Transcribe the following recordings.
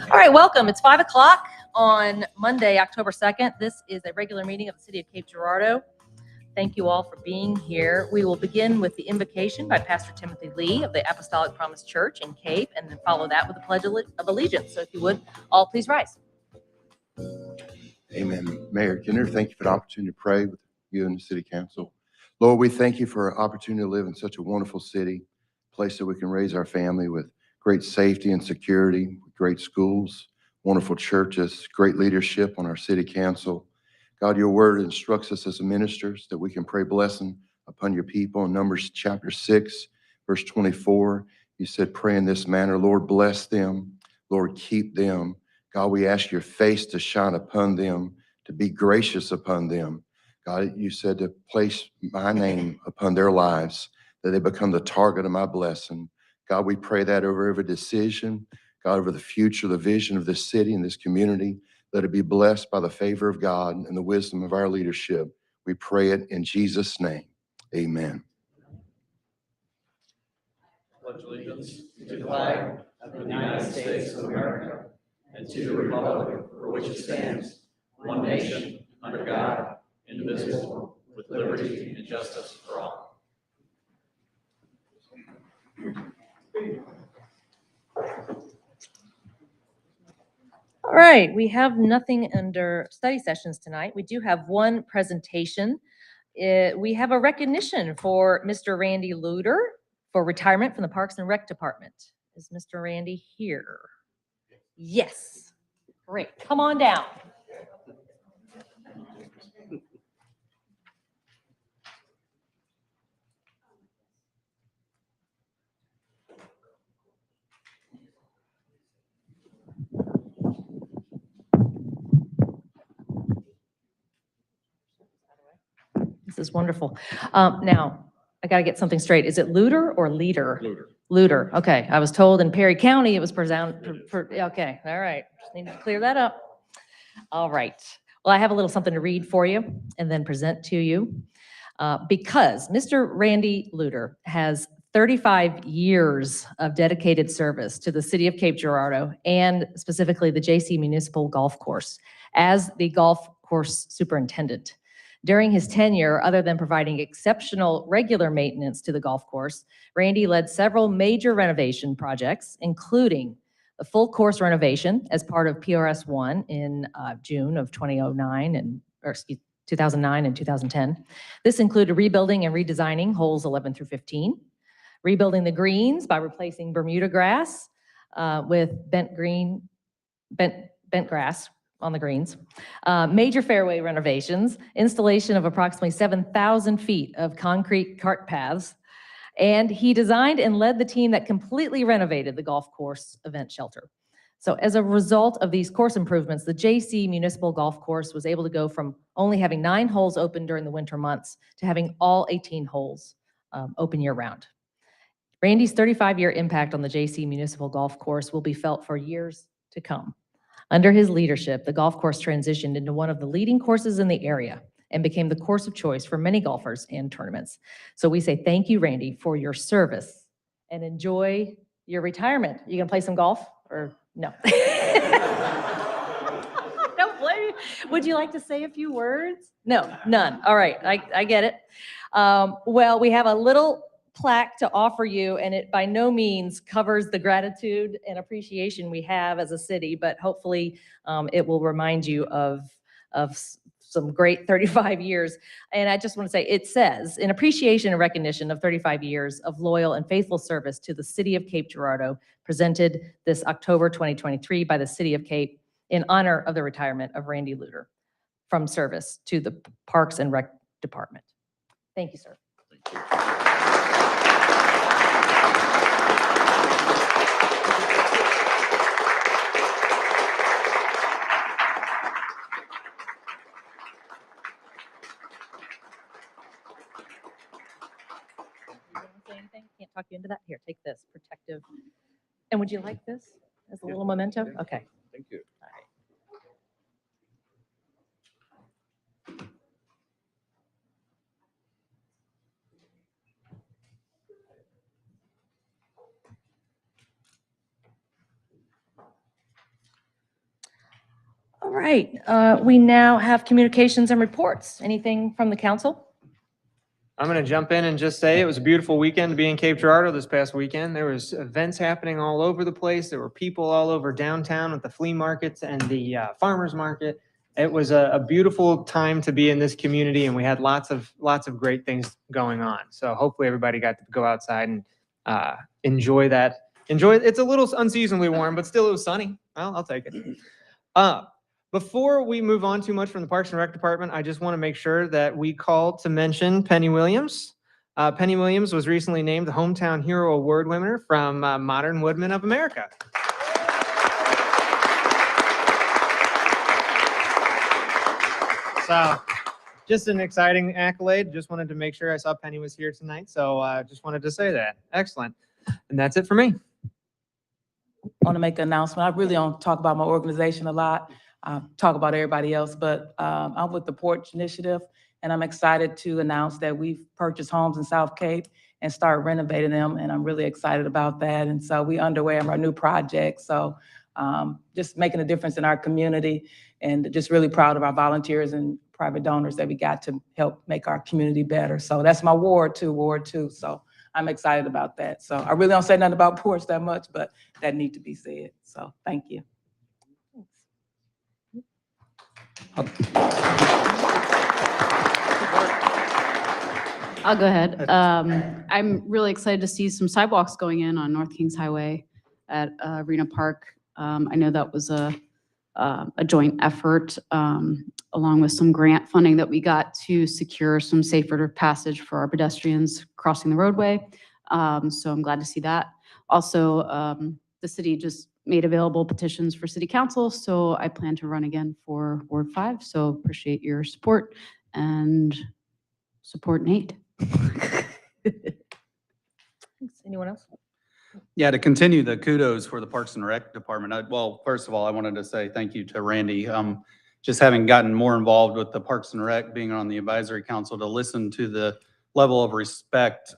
All right, welcome. It's 5 o'clock on Monday, October 2nd. This is a regular meeting of the City of Cape Girardeau. Thank you all for being here. We will begin with the invocation by Pastor Timothy Lee of the Apostolic Promise Church in Cape, and then follow that with the Pledge of Allegiance. So if you would, all please rise. Amen. Mayor Kinner, thank you for the opportunity to pray with you and the City Council. Lord, we thank you for an opportunity to live in such a wonderful city, a place that we can raise our family with great safety and security, great schools, wonderful churches, great leadership on our City Council. God, your word instructs us as ministers that we can pray blessing upon your people. In Numbers chapter 6, verse 24, you said, pray in this manner, Lord, bless them, Lord, keep them. God, we ask your face to shine upon them, to be gracious upon them. God, you said to place my name upon their lives, that they become the target of my blessing. God, we pray that over every decision, God, over the future, the vision of this city and this community. Let it be blessed by the favor of God and the wisdom of our leadership. We pray it in Jesus' name. Amen. Pledge allegiance to the flag of the United States of America and to the republic for which it stands, one nation, under God, indivisible, with liberty and justice for all. All right, we have nothing under study sessions tonight. We do have one presentation. We have a recognition for Mr. Randy Luter for retirement from the Parks and Rec Department. Is Mr. Randy here? Yes. Great. Come on down. This is wonderful. Now, I got to get something straight. Is it Luter or Leader? Luter. Luter. Okay. I was told in Perry County it was okay. All right. Just need to clear that up. All right. Well, I have a little something to read for you and then present to you. Because Mr. Randy Luter has 35 years of dedicated service to the City of Cape Girardeau and specifically the JC Municipal Golf Course as the golf course superintendent. During his tenure, other than providing exceptional regular maintenance to the golf course, Randy led several major renovation projects, including the full course renovation as part of PRS 1 in June of 2009 and 2009 and 2010. This included rebuilding and redesigning holes 11 through 15, rebuilding the greens by replacing Bermuda grass with bent grass on the greens, major fairway renovations, installation of approximately 7,000 feet of concrete cart paths, and he designed and led the team that completely renovated the golf course event shelter. So as a result of these course improvements, the JC Municipal Golf Course was able to go from only having 9 holes open during the winter months to having all 18 holes open year-round. Randy's 35-year impact on the JC Municipal Golf Course will be felt for years to come. Under his leadership, the golf course transitioned into one of the leading courses in the area and became the course of choice for many golfers and tournaments. So we say thank you, Randy, for your service and enjoy your retirement. You gonna play some golf or no? Don't blame you. Would you like to say a few words? No, none. All right, I get it. Well, we have a little plaque to offer you, and it by no means covers the gratitude and appreciation we have as a city, but hopefully it will remind you of some great 35 years. And I just want to say, it says, in appreciation and recognition of 35 years of loyal and faithful service to the City of Cape Girardeau, presented this October 2023 by the City of Cape in honor of the retirement of Randy Luter from service to the Parks and Rec Department. Thank you, sir. Thank you. Say anything? Can't talk you into that. Here, take this protective. And would you like this as a little memento? Okay. Thank you. All right. All right, we now have communications and reports. Anything from the council? I'm going to jump in and just say it was a beautiful weekend to be in Cape Girardeau this past weekend. There was events happening all over the place. There were people all over downtown at the flea markets and the farmers market. It was a beautiful time to be in this community, and we had lots of great things going on. So hopefully everybody got to go outside and enjoy that. It's a little unseasonably warm, but still it was sunny. Well, I'll take it. Before we move on too much from the Parks and Rec Department, I just want to make sure that we call to mention Penny Williams. Penny Williams was recently named the Hometown Hero Award winner from Modern Woodmen of America. So just an exciting accolade. Just wanted to make sure I saw Penny was here tonight. So just wanted to say that. Excellent. And that's it for me. I want to make an announcement. I really don't talk about my organization a lot. Talk about everybody else, but I'm with the Porch Initiative, and I'm excited to announce that we've purchased homes in South Cape and start renovating them, and I'm really excited about that. And so we underway on our new project. So just making a difference in our community, and just really proud of our volunteers and private donors that we got to help make our community better. So that's my Ward 2. So I'm excited about that. So I really don't say nothing about Porch that much, but that need to be said. So thank you. I'll go ahead. I'm really excited to see some sidewalks going in on North Kings Highway at Arena Park. I know that was a joint effort along with some grant funding that we got to secure some safer passage for our pedestrians crossing the roadway. So I'm glad to see that. Also, the city just made available petitions for city council, so I plan to run again for Ward 5. So appreciate your support and support Nate. Thanks. Anyone else? Yeah, to continue the kudos for the Parks and Rec Department. Well, first of all, I wanted to say thank you to Randy. Just having gotten more involved with the Parks and Rec, being on the advisory council, to listen to the level of respect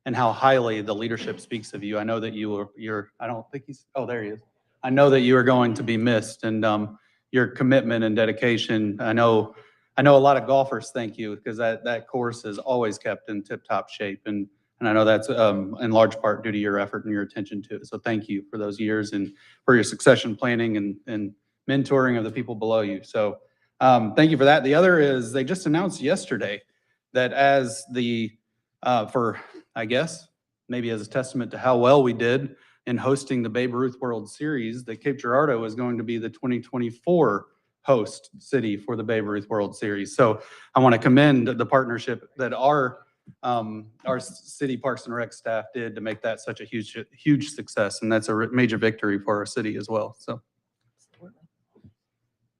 and how highly the leadership speaks of you. I know that I don't think oh, there he is. I know that you are going to be missed, and your commitment and dedication. I know a lot of golfers thank you, because that course is always kept in tip-top shape. And I know that's in large part due to your effort and your attention to it. So thank you for those years and for your succession planning and mentoring of the people below you. So thank you for that. The other is they just announced yesterday that as for, I guess, maybe as a testament to how well we did in hosting the Babe Ruth World Series, that Cape Girardeau is going to be the 2024 host city for the Babe Ruth World Series. So I want to commend the partnership that our city Parks and Rec staff did to make that such a huge success. And that's a major victory for our city as well. So.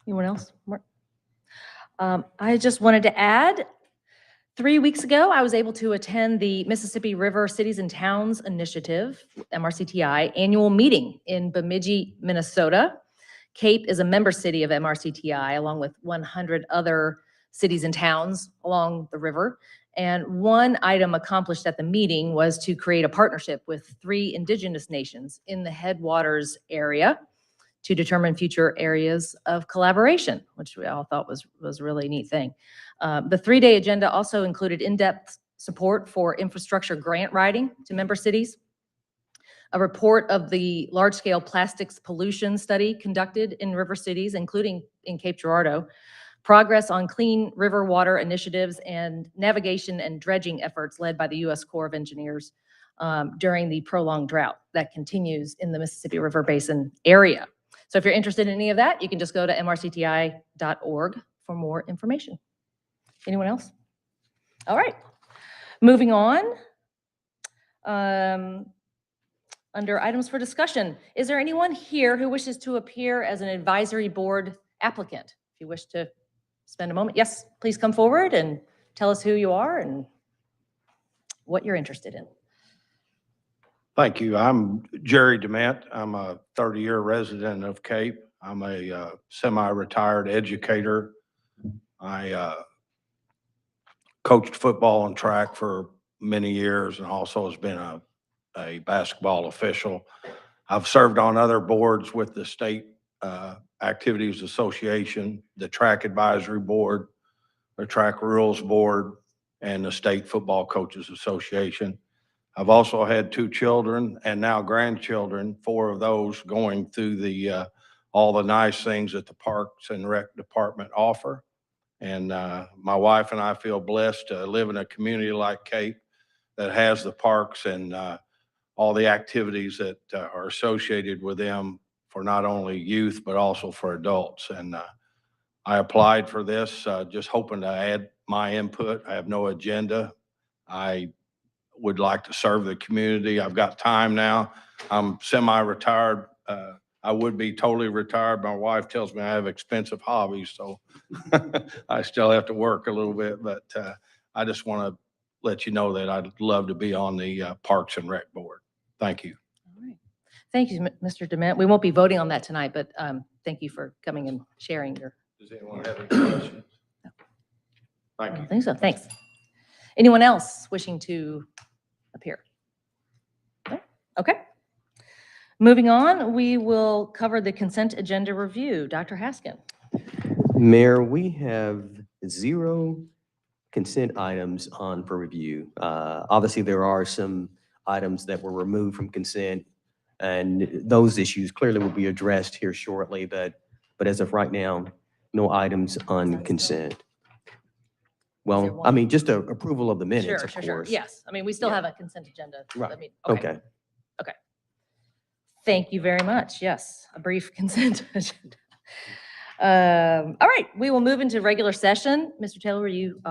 Anyone else? I just wanted to add, 3 weeks ago, I was able to attend the Mississippi River Cities and Towns Initiative, MRCTI, annual meeting in Bemidji, Minnesota. Cape is a member city of MRCTI, along with 100 other cities and towns along the river. And one item accomplished at the meeting was to create a partnership with 3 indigenous nations in the headwaters area to determine future areas of collaboration, which we all thought was a really neat thing. The 3-day agenda also included in-depth support for infrastructure grant writing to member cities, a report of the large-scale plastics pollution study conducted in river cities, including in Cape Girardeau, progress on clean river water initiatives, and navigation and dredging efforts led by the U.S. Corps of Engineers during the prolonged drought that continues in the Mississippi River Basin area. So if you're interested in any of that, you can just go to mrcti.org for more information. Anyone else? All right, moving on. Under items for discussion, is there anyone here who wishes to appear as an advisory board applicant? If you wish to spend a moment, yes, please come forward and tell us who you are and what you're interested in. Thank you. I'm Jerry DeMent. I'm a 30-year resident of Cape. I'm a semi-retired educator. I coached football and track for many years, and also has been a basketball official. I've served on other boards with the state Activities Association, the Track Advisory Board, the Track Rules Board, and the State Football Coaches Association. I've also had 2 children and now grandchildren, 4 of those going through the, all the nice things that the Parks and Rec Department offer. And my wife and I feel blessed to live in a community like Cape that has the parks and all the activities that are associated with them for not only youth, but also for adults. And I applied for this, just hoping to add my input. I have no agenda. I would like to serve the community. I've got time now. I'm semi-retired. I would be totally retired. My wife tells me I have expensive hobbies, so I still have to work a little bit, but I just want to let you know that I'd love to be on the Parks and Rec Board. Thank you. All right. Thank you, Mr. Dement. We won't be voting on that tonight, but thank you for coming and sharing your. Does anyone have any questions? No. Thank I you. don't think so. Thanks. Anyone else wishing to appear? No? Okay. Moving on, we will cover the consent agenda review. Dr. Haskin. Mayor, we have 0 consent items on for review. Obviously, there are some items that were removed from consent, and those issues clearly will be addressed here shortly, but as of right now, no items on consent. Well, I mean, just approval of the minutes, of course. Yes. I mean, we still Yeah. have a consent agenda. I Right. mean, Okay. Thank you very much. Yes, a brief consent agenda. All right, we will move into regular session. Mr. Taylor, will you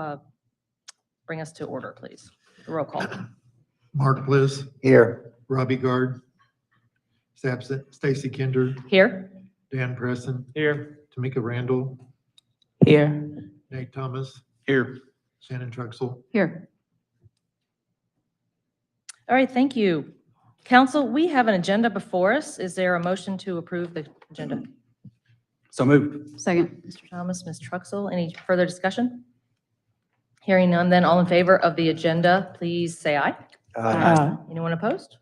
bring us to order, please? Roll call. Mark Bliss, Here. Robbie Guard, is absent. Stacy Kinder, Here? Dan Presson, Here. Tameka Randle, Here. Nate Thomas, Here. Shannon Truxel. Here. All right, thank you. Council, we have an agenda before us. Is there a motion to approve the agenda? So moved. Second. Mr. Thomas, Ms. Truxel, any further discussion? Hearing none, then all in favor of the agenda, please say aye. Anyone opposed?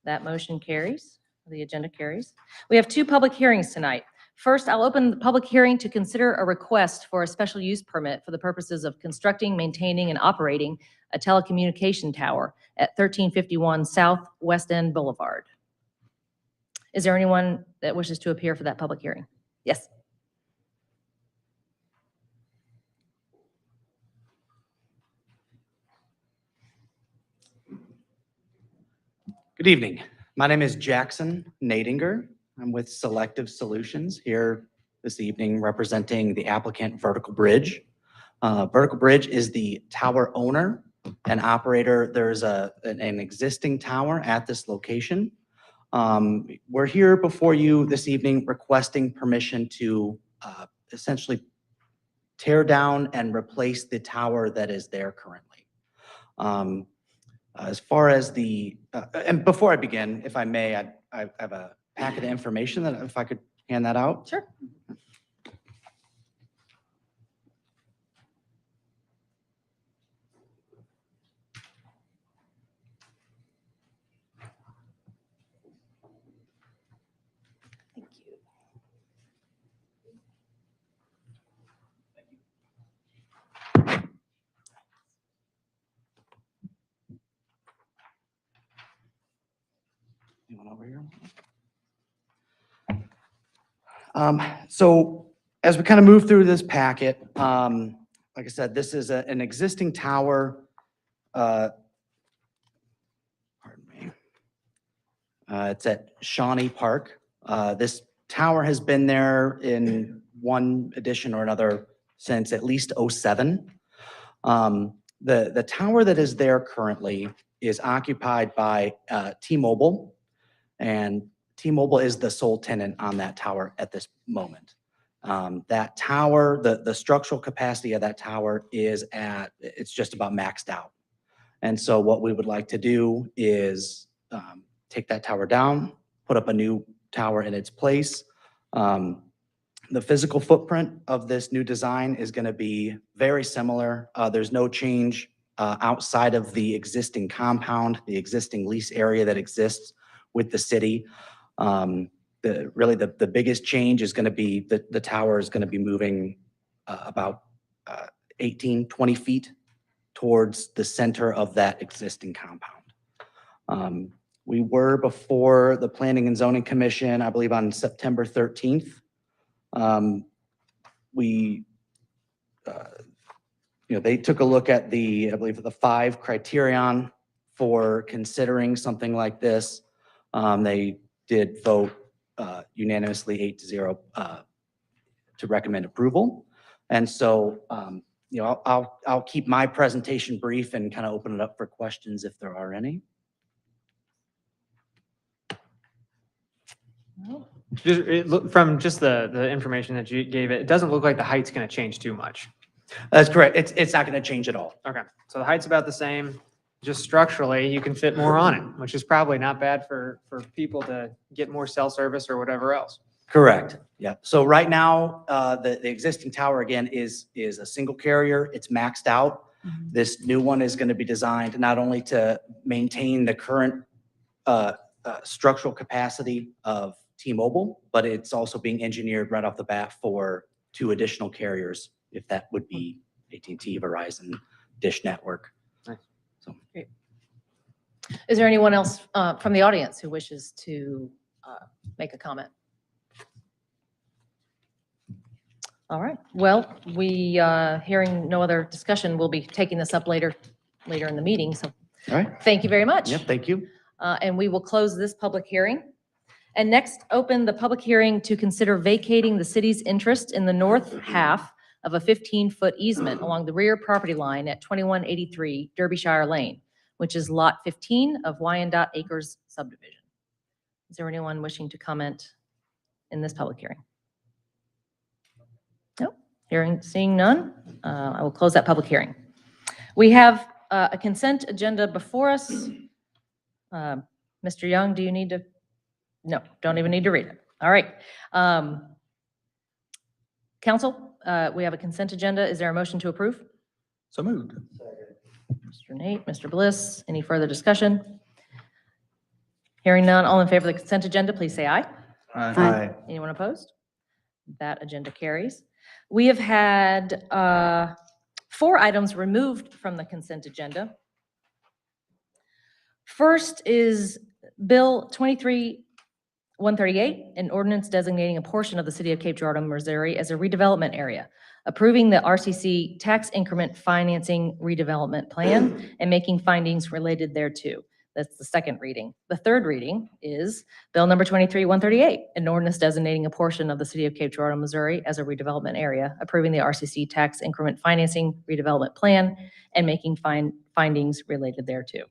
That motion carries. The agenda carries. We have 2 public hearings tonight. First, I'll open the public hearing to consider a request for a special use permit for the purposes of constructing, maintaining, and operating a telecommunication tower at 1351 South West End Boulevard. Is there anyone that wishes to appear for that public hearing? Yes. Good evening. My name is Jackson Nadinger. I'm with Selective Solutions here this evening representing the applicant Vertical Bridge. Vertical Bridge is the tower owner and operator. There's an existing tower at this location. We're here before you this evening requesting permission to essentially tear down and replace the tower that is there currently. As far as and before I begin, if I may, I have a packet of information that if I could hand that out. Sure. Thank you. Anyone over here? So as we kind of move through this packet, like I said, this is an existing tower. Pardon me. It's at Shawnee Park. This tower has been there in one edition or another since at least '07. The tower that is there currently is occupied by T-Mobile, and T-Mobile is the sole tenant on that tower at this moment. That tower, the structural capacity of that tower it's just about maxed out. And so what we would like to do is take that tower down, put up a new tower in its place. The physical footprint of this new design is going to be very similar. There's no change outside of the existing compound, the existing lease area that exists with the city. really the biggest change is going to be the tower is going to be moving about 18, 20 feet towards the center of that existing compound. We were before the Planning and Zoning Commission, I believe on September 13th. We, they took a look at I believe the 5 criterion for considering something like this. They did vote unanimously 8-0 to recommend approval. And so, I'll keep my presentation brief and kind of open it up for questions if there are any. From just the information that you gave it doesn't look like the height's going to change too much. That's correct. It's not going to change at all. Okay, so the height's about the same. Just structurally, you can fit more on it, which is probably not bad for people to get more cell service or whatever else. Correct. Yeah. So right now, the existing tower again is a single carrier. It's maxed out. This new one is going to be designed not only to maintain the current structural capacity of T-Mobile, but it's also being engineered right off the bat for 2 additional carriers, if that would be AT&T, Verizon, Dish Network. Nice. So. Great. Is there anyone else from the audience who wishes to make a comment? All right. Well, hearing no other discussion, we'll be taking this up later in the meeting. So All right. thank you very much. Yep. Thank you. And we will close this public hearing. And next, open the public hearing to consider vacating the city's interest in the north half of a 15-foot easement along the rear property line at 2183 Derbyshire Lane, which is Lot 15 of Wyandotte Acres subdivision. Is there anyone wishing to comment in this public hearing? No? Seeing none, I will close that public hearing. We have a consent agenda before us. Mr. Young, do you need to? No, don't even need to read it. All right. Council, we have a consent agenda. Is there a motion to approve? So moved. Mr. Nate, Mr. Bliss, any further discussion? Hearing none, all in favor of the consent agenda, please say aye. Aye. Anyone opposed? That agenda carries. We have had 4 items removed from the consent agenda. First is Bill 23-138, an ordinance designating a portion of the City of Cape Girardeau, Missouri as a redevelopment area, approving the RCC tax increment financing redevelopment plan and making findings related thereto. That's the second reading. The third reading is Bill number 23-138, an ordinance designating a portion of the City of Cape Girardeau, Missouri as a redevelopment area, approving the RCC tax increment financing redevelopment plan and making findings related thereto.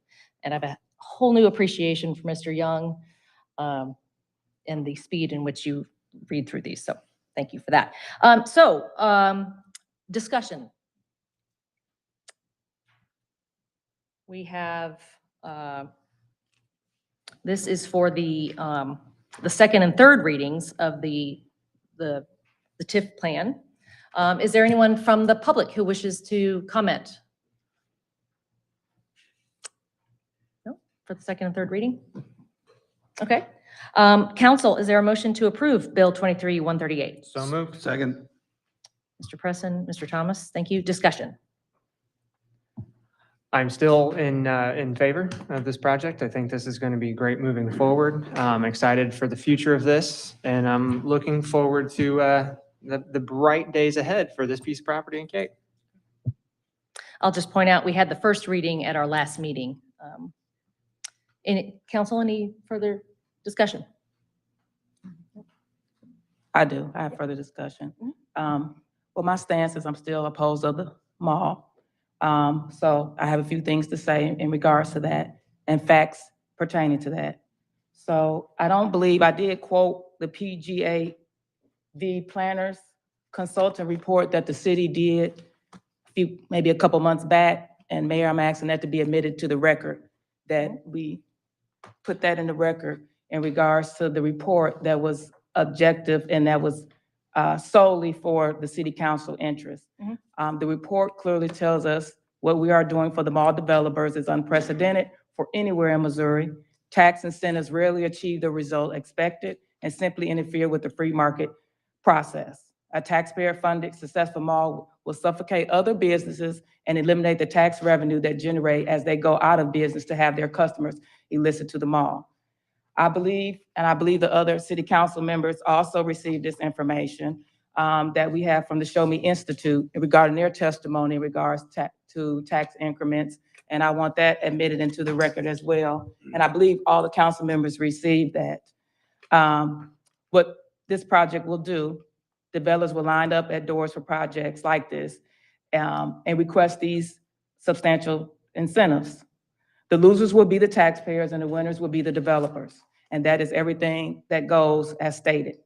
And I have a whole new appreciation for Mr. Young and the speed in which you read through these. So thank you for that. Discussion. We have, this is for the second and third readings of the TIF plan. Is there anyone from the public who wishes to comment? No, for the second and third reading? Okay. Council, is there a motion to approve Bill 23-138? So moved. Second. Mr. Presson, Mr. Thomas, thank you. Discussion. I'm still in favor of this project. I think this is going to be great moving forward. I'm excited for the future of this, and I'm looking forward to the bright days ahead for this piece of property in Cape. I'll just point out, we had the first reading at our last meeting. Council, any further discussion? I do. I have further discussion. Well, my stance is I'm still opposed of the mall. So I have a few things to say in regards to that and facts pertaining to that. So I don't believe, I did quote the PGAV planners consultant report that the city did maybe a couple months back, and Mayor, I'm asking that to be admitted to the record, that we put that in the record in regards to the report that was objective and that was solely for the city council interest. The report clearly tells us what we are doing for the mall developers is unprecedented for anywhere in Missouri. Tax incentives rarely achieve the result expected, and simply interfere with the free market process. A taxpayer-funded successful mall will suffocate other businesses and eliminate the tax revenue that generate as they go out of business to have their customers elicit to the mall. I believe, and I believe the other city council members also received this information that we have from the Show Me Institute regarding their testimony in regards to tax increments. And I want that admitted into the record as well. And I believe all the council members received that. What this project will do, developers will line up at doors for projects like this and request these substantial incentives. The losers will be the taxpayers and the winners will be the developers. And that is everything that goes as stated.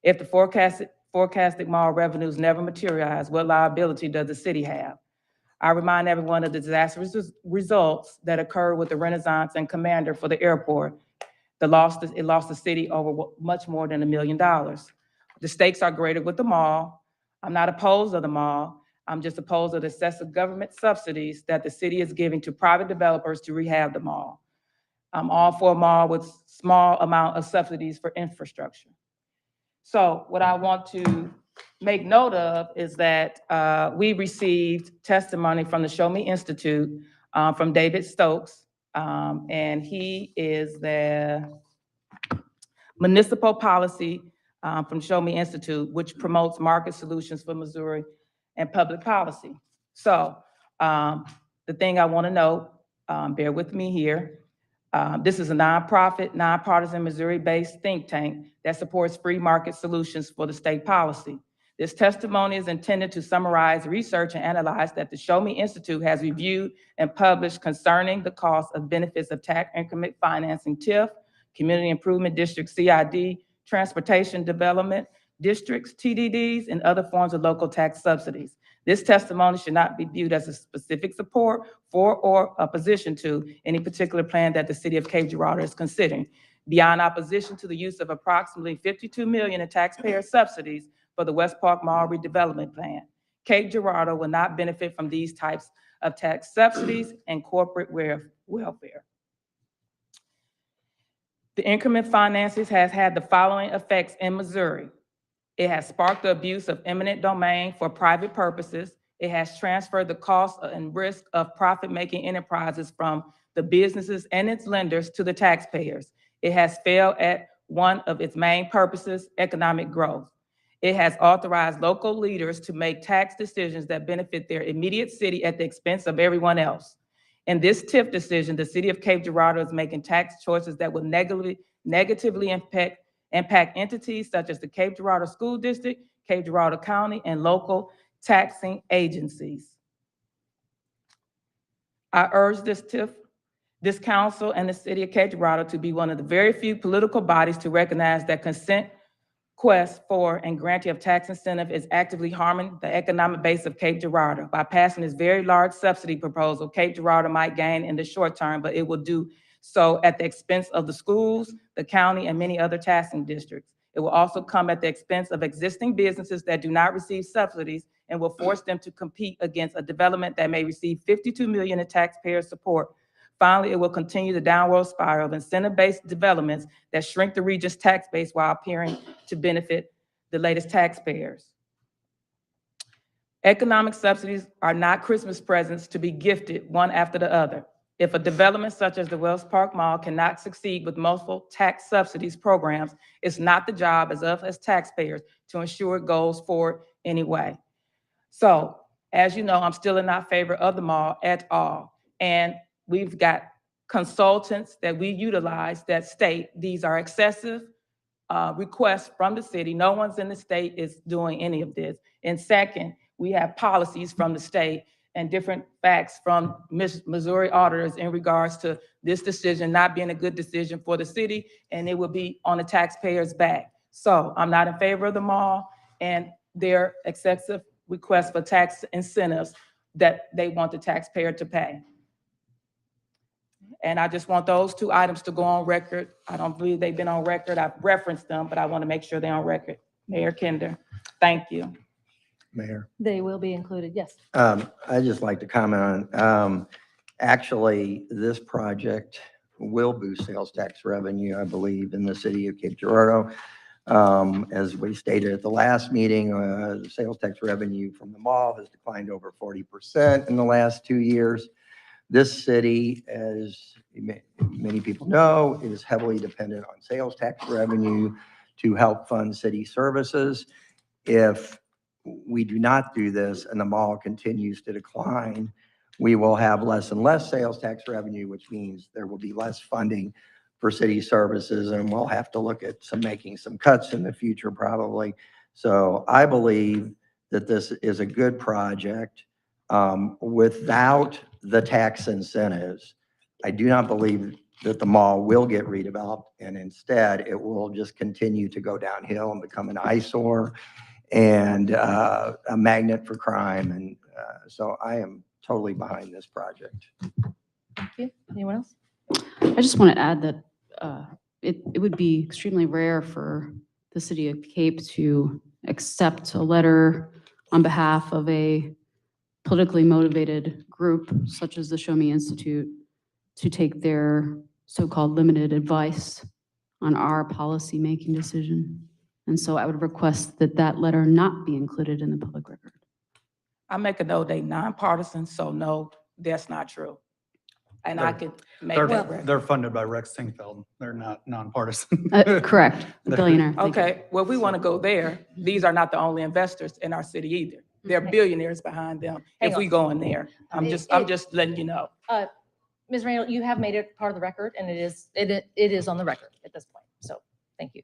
If the forecasted mall revenues never materialize, what liability does the city have? I remind everyone of the disastrous results that occurred with the Renaissance and Commander for the airport. It lost the city over much more than $1 million. The stakes are greater with the mall. I'm not opposed to the mall. I'm just opposed to the excessive government subsidies that the city is giving to private developers to rehab the mall. I'm all for a mall with small amount of subsidies for infrastructure. So what I want to make note of is that we received testimony from the Show Me Institute from David Stokes, and he is the municipal policy from Show Me Institute, which promotes market solutions for Missouri and public policy. So the thing I want to note, bear with me here, this is a nonprofit, nonpartisan Missouri-based think tank that supports free market solutions for the state policy. This testimony is intended to summarize research and analyze that the Show Me Institute has reviewed and published concerning the cost of benefits of tax increment financing TIF, Community Improvement District CID, Transportation Development Districts, TDDs, and other forms of local tax subsidies. This testimony should not be viewed as a specific support for or opposition to any particular plan that the City of Cape Girardeau is considering. Beyond opposition to the use of approximately $52 million in taxpayer subsidies for the West Park Mall redevelopment plan, Cape Girardeau will not benefit from these types of tax subsidies and corporate welfare. The increment finances has had the following effects in Missouri. It has sparked the abuse of eminent domain for private purposes. It has transferred the cost and risk of profit-making enterprises from the businesses and its lenders to the taxpayers. It has failed at one of its main purposes, economic growth. It has authorized local leaders to make tax decisions that benefit their immediate city at the expense of everyone else. In this TIF decision, the City of Cape Girardeau is making tax choices that will negatively impact entities such as the Cape Girardeau School District, Cape Girardeau County, and local taxing agencies. I urge this TIF, this council, and the City of Cape Girardeau to be one of the very few political bodies to recognize that consent quest for and granting of tax incentive is actively harming the economic base of Cape Girardeau. By passing this very large subsidy proposal, Cape Girardeau might gain in the short term, but it will do so at the expense of the schools, the county, and many other taxing districts. It will also come at the expense of existing businesses that do not receive subsidies and will force them to compete against a development that may receive $52 million in taxpayer support. Finally, it will continue the downward spiral of incentive-based developments that shrink the region's tax base while appearing to benefit the latest taxpayers. Economic subsidies are not Christmas presents to be gifted one after the other. If a development such as the Wells Park Mall cannot succeed with multiple tax subsidies programs, it's not the job of us as taxpayers to ensure it goes forward anyway. So, as you know, I'm still in not favor of the mall at all. And we've got consultants that we utilize that state these are excessive requests from the city. No one's in the state is doing any of this. And second, we have policies from the state and different facts from Missouri auditors in regards to this decision not being a good decision for the city, and it will be on the taxpayers' back. So I'm not in favor of the mall and their excessive requests for tax incentives that they want the taxpayer to pay. And I just want those two items to go on record. I don't believe they've been on record. I've referenced them, but I want to make sure they're on record. Mayor Kinder, thank you. Mayor. They will be included, yes. I'd just like to comment on, actually, this project will boost sales tax revenue, I believe, in the City of Cape Girardeau. As we stated at the last meeting, the sales tax revenue from the mall has declined over 40% in the last 2 years. This city, as many people know, is heavily dependent on sales tax revenue to help fund city services. If we do not do this and the mall continues to decline, we will have less and less sales tax revenue, which means there will be less funding for city services, and we'll have to look at making some cuts in the future probably. So I believe that this is a good project. Without the tax incentives, I do not believe that the mall will get redeveloped, and instead it will just continue to go downhill and become an eyesore and a magnet for crime. And so I am totally behind this project. Thank you. Anyone else? I just want to add that it would be extremely rare for the city of Cape to accept a letter on behalf of a politically motivated group such as the Show Me Institute to take their so-called limited advice on our policy-making decision. And so I would request that that letter not be included in the public record. I make a note, they nonpartisan, so no, that's not true. And I could make that record. They're funded by Rex Singfeld. They're not nonpartisan. Correct, the billionaire. Thank you. Okay, well, we want to go there. These are not the only investors in our city either. There are billionaires behind them Hang if we go in there. I'm just letting you know. Ms. Randle, you have made it part of the record, and it is on the record at this point. So thank you.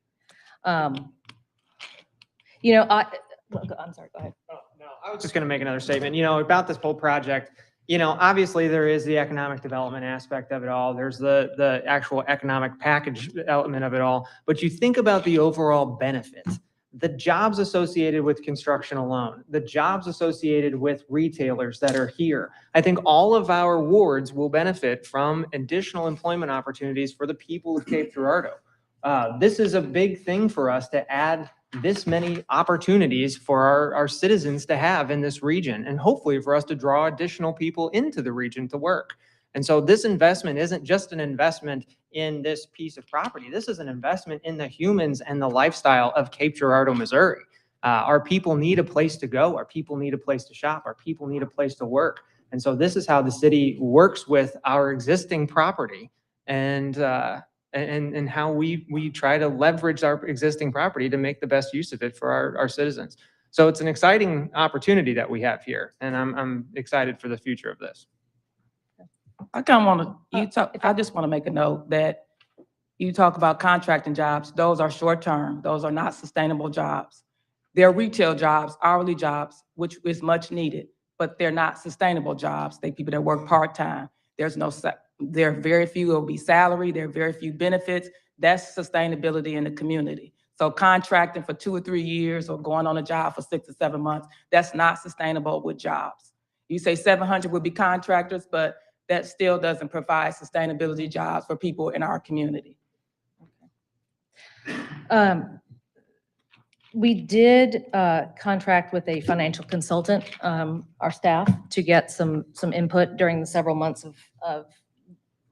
You know, I'm sorry, go ahead. Oh, no, I was just going to make another statement, about this whole project. Obviously there is the economic development aspect of it all. There's the actual economic package element of it all. But you think about the overall benefit, the jobs associated with construction alone, the jobs associated with retailers that are here. I think all of our wards will benefit from additional employment opportunities for the people of Cape Girardeau. This is a big thing for us to add this many opportunities for our citizens to have in this region, and hopefully for us to draw additional people into the region to work. And so this investment isn't just an investment in this piece of property. This is an investment in the humans and the lifestyle of Cape Girardeau, Missouri. Our people need a place to go. Our people need a place to shop. Our people need a place to work. And so this is how the city works with our existing property and how we try to leverage our existing property to make the best use of it for our citizens. So it's an exciting opportunity that we have here, and I'm excited for the future of this. I kind of want to, I just want to make a note that you talk about contracting jobs. Those are short-term. Those are not sustainable jobs. They're retail jobs, hourly jobs, which is much needed, but they're not sustainable jobs. They're people that work part-time. There are very few will be salary. There are very few benefits. That's sustainability in the community. So contracting for 2 or 3 years or going on a job for 6 or 7 months, that's not sustainable with jobs. You say 700 would be contractors, but that still doesn't provide sustainability jobs for people in our community. We did contract with a financial consultant, our staff, to get some input during the several months of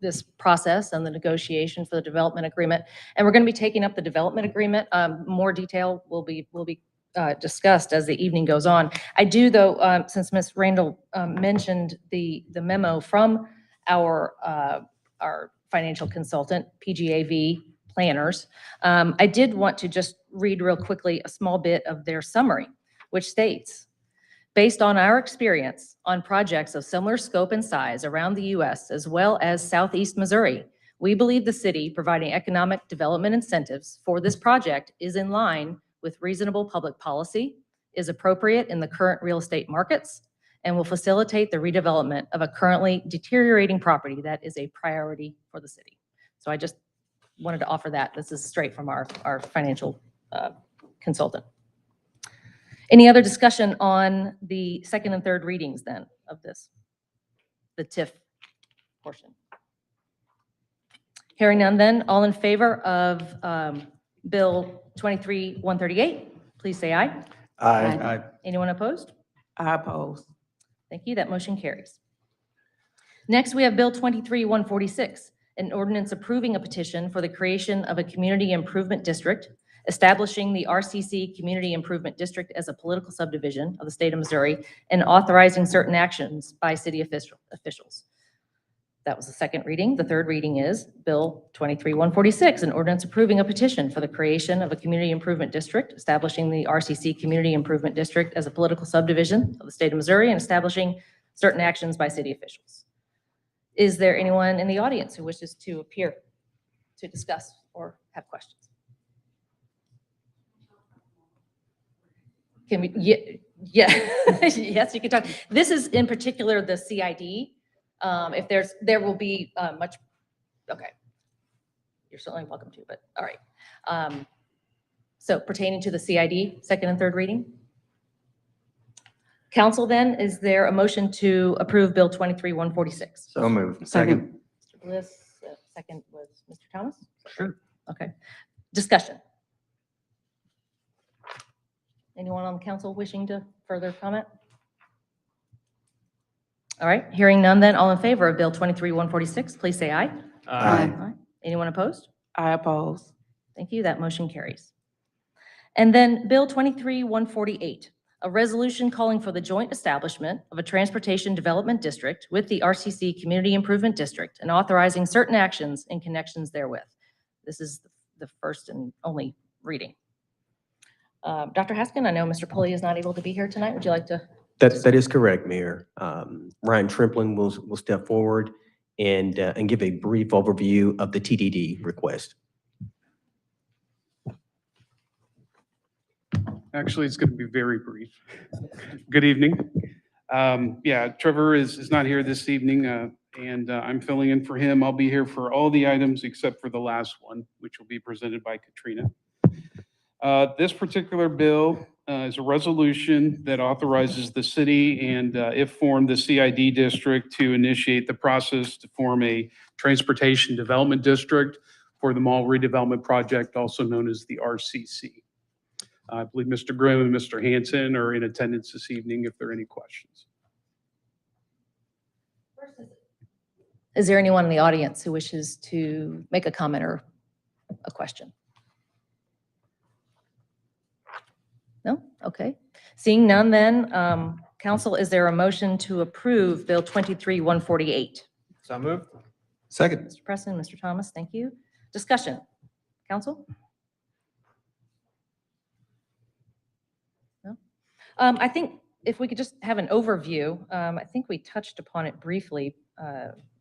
this process and the negotiation for the development agreement. And we're going to be taking up the development agreement. More detail will be discussed as the evening goes on. I do, though, since Ms. Randle mentioned the memo from our financial consultant, PGAV Planners, I did want to just read real quickly a small bit of their summary, which states, based on our experience on projects of similar scope and size around the U.S. as well as Southeast Missouri, we believe the city providing economic development incentives for this project is in line with reasonable public policy, is appropriate in the current real estate markets, and will facilitate the redevelopment of a currently deteriorating property that is a priority for the city. So I just wanted to offer that. This is straight from our financial consultant. Any other discussion on the second and third readings then of this, the TIF portion? Hearing none then, all in favor of Bill 23-138, please say aye. Aye. Anyone opposed? I oppose. Thank you. That motion carries. Next, we have Bill 23-146, an ordinance approving a petition for the creation of a community improvement district establishing the RCC Community Improvement District as a political subdivision of the state of Missouri, and authorizing certain actions by city officials. That was the second reading. The third reading is Bill 23-146, an ordinance approving a petition for the creation of a community improvement district, establishing the RCC Community Improvement District as a political subdivision of the state of Missouri, and establishing certain actions by city officials. Is there anyone in the audience who wishes to appear to discuss or have questions? Can we, yeah, yes, you can talk. This is in particular the CID. If there will be much, okay. You're certainly welcome to, but all right. So pertaining to the CID, second and third reading. Council then, is there a motion to approve Bill 23-146? So moved. Second. Mr. Bliss, second was Mr. Thomas? Sure. Okay. Discussion. Anyone on the council wishing to further comment? All right, hearing none then, all in favor of Bill 23-146, please say aye. Aye. Anyone opposed? I oppose. Thank you, that motion carries. And then Bill 23-148, a resolution calling for the joint establishment of a transportation development district with the RCC Community Improvement District and authorizing certain actions in connections therewith. This is the first and only reading. Dr. Haskin, I know Mr. Pulley is not able to be here tonight. Would you like to? That is correct, Mayor. Ryan Trimplin will step forward and give a brief overview of the TDD request. Actually, it's going to be very brief. Good evening. Yeah, Trevor is not here this evening, and I'm filling in for him. I'll be here for all the items except for the last one, which will be presented by Katrina. This particular bill is a resolution that authorizes the city and, if formed, the CID district to initiate the process to form a transportation development district for the mall redevelopment project, also known as the RCC. I believe Mr. Grimm and Mr. Hanson are in attendance this evening if there are any questions. Is there anyone in the audience who wishes to make a comment or a question? No? Okay. Seeing none then, council, is there a motion to approve Bill 23-148? So moved. Second. Mr. Presson, Mr. Thomas, thank you. Discussion. Council? No? I think if we could just have an overview, I think we touched upon it briefly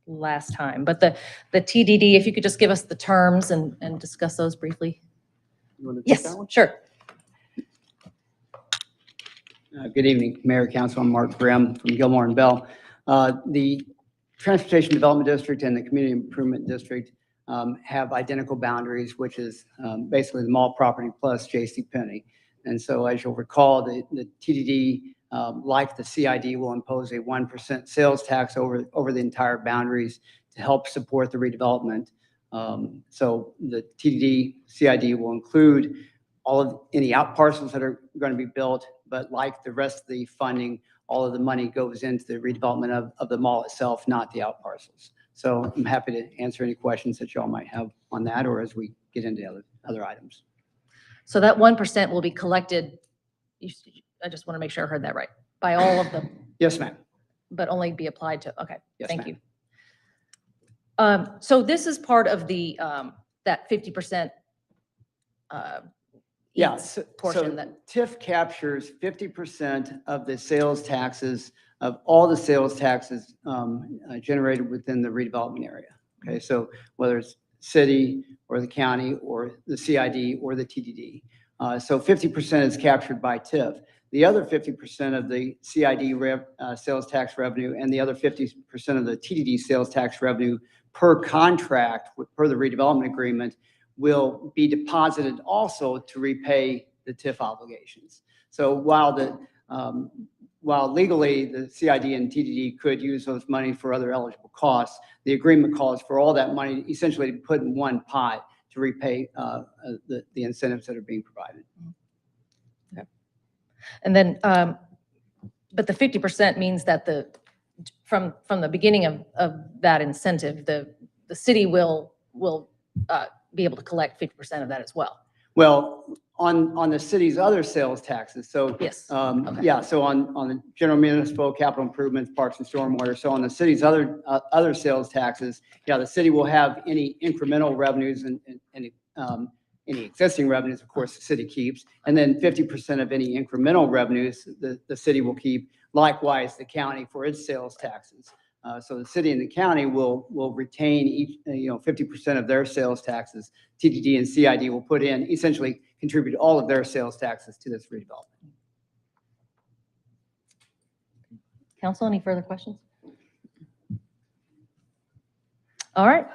last time, but the TDD, if you could just give us the terms and discuss those briefly. You want to take that Yes, one? sure. Good evening, Mayor, Council. I'm Mark Grimm from Gilmore and Bell. The Transportation Development District and the Community Improvement District have identical boundaries, which is basically the mall property plus JCPenney. And so as you'll recall, the TDD, like the CID, will impose a 1% sales tax over the entire boundaries to help support the redevelopment. So the TDD, CID will include all of any out parcels that are going to be built, but like the rest of the funding, all of the money goes into the redevelopment of the mall itself, not the out parcels. So I'm happy to answer any questions that y'all might have on that, or as we get into other items. So that 1% will be collected, I just want to make sure I heard that right, by all of them, Yes, ma'am. but only be applied to, okay, Yes, thank ma'am. you. So this is part of the, that 50% Yeah, eats so portion that, TIF captures 50% of the sales taxes, of all the sales taxes generated within the redevelopment area. Okay, so whether it's city or the county or the CID or the TDD. So 50% is captured by TIF. The other 50% of the CID sales tax revenue and the other 50% of the TDD sales tax revenue per contract, per the redevelopment agreement, will be deposited also to repay the TIF obligations. So while legally the CID and TDD could use those money for other eligible costs, the agreement calls for all that money essentially to put in one pot to repay the incentives that are being provided. okay. And then, but the 50% means that from the beginning of that incentive, the city will be able to collect 50% of that as well. Well, on the city's other sales taxes, so. Yes. Yeah, so on the general municipal capital improvements, parks and stormwater, so on the city's other sales taxes, yeah, the city will have any incremental revenues and any existing revenues, of course, the city keeps, and then 50% of any incremental revenues, the city will keep. Likewise, the county for its sales taxes. So the city and the county will retain each, 50% of their sales taxes. TDD and CID will put in, essentially contribute all of their sales taxes to this redevelopment. Council, any further questions? All right.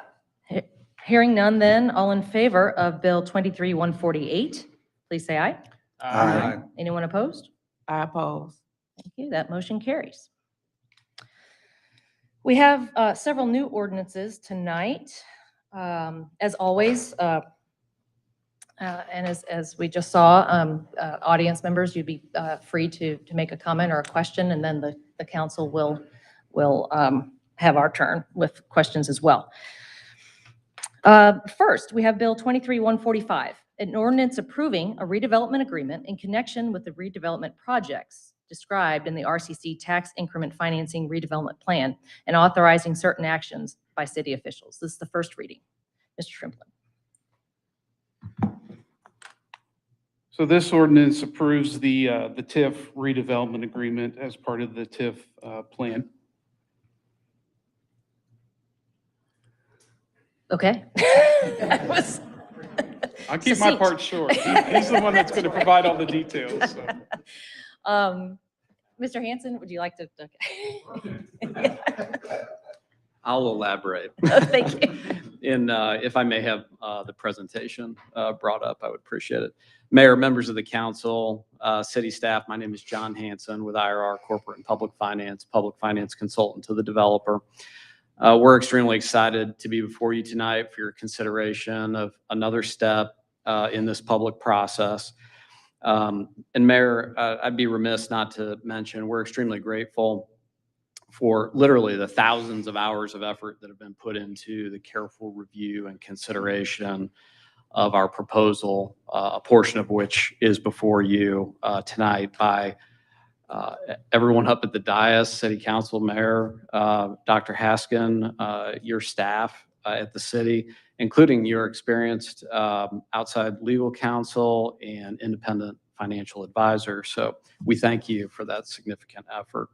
Hearing none then, all in favor of Bill 23-148, please say aye. Aye. Anyone opposed? I oppose. Thank you. That motion carries. We have several new ordinances tonight. As always, and as we just saw, audience members, you'd be free to make a comment or a question, and then the council will have our turn with questions as well. First, we have Bill 23-145, an ordinance approving a redevelopment agreement in connection with the redevelopment projects described in the RCC Tax Increment Financing Redevelopment Plan and authorizing certain actions by city officials. This is the first reading. Mr. Shrimplin. So this ordinance approves the TIF redevelopment agreement as part of the TIF plan. Okay. I'll keep my part short. He's the one that's going to provide all the details. So. Mr. Hanson, would you like to? I'll elaborate. Thank you. And if I may have the presentation brought up, I would appreciate it. Mayor, members of the council, city staff, my name is John Hanson with IRR Corporate and Public Finance consultant to the developer. We're extremely excited to be before you tonight for your consideration of another step in this public process. And Mayor, I'd be remiss not to mention, we're extremely grateful for literally the thousands of hours of effort that have been put into the careful review and consideration of our proposal, a portion of which is before you tonight by everyone up at the dais, City Council, Mayor, Dr. Haskin, your staff at the city, including your experienced outside legal counsel and independent financial advisor. So we thank you for that significant effort.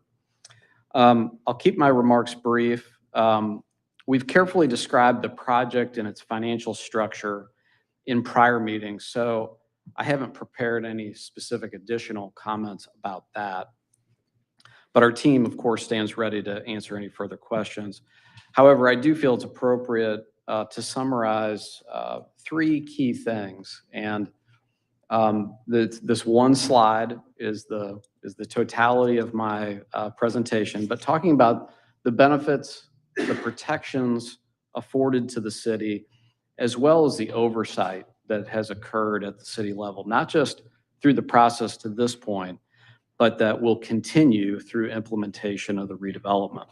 I'll keep my remarks brief. We've carefully described the project and its financial structure in prior meetings, so I haven't prepared any specific additional comments about that. But our team, of course, stands ready to answer any further questions. However, I do feel it's appropriate to summarize three key things. And this one slide is the totality of my presentation, but talking about the benefits, the protections afforded to the city, as well as the oversight that has occurred at the city level, not just through the process to this point, but that will continue through implementation of the redevelopment.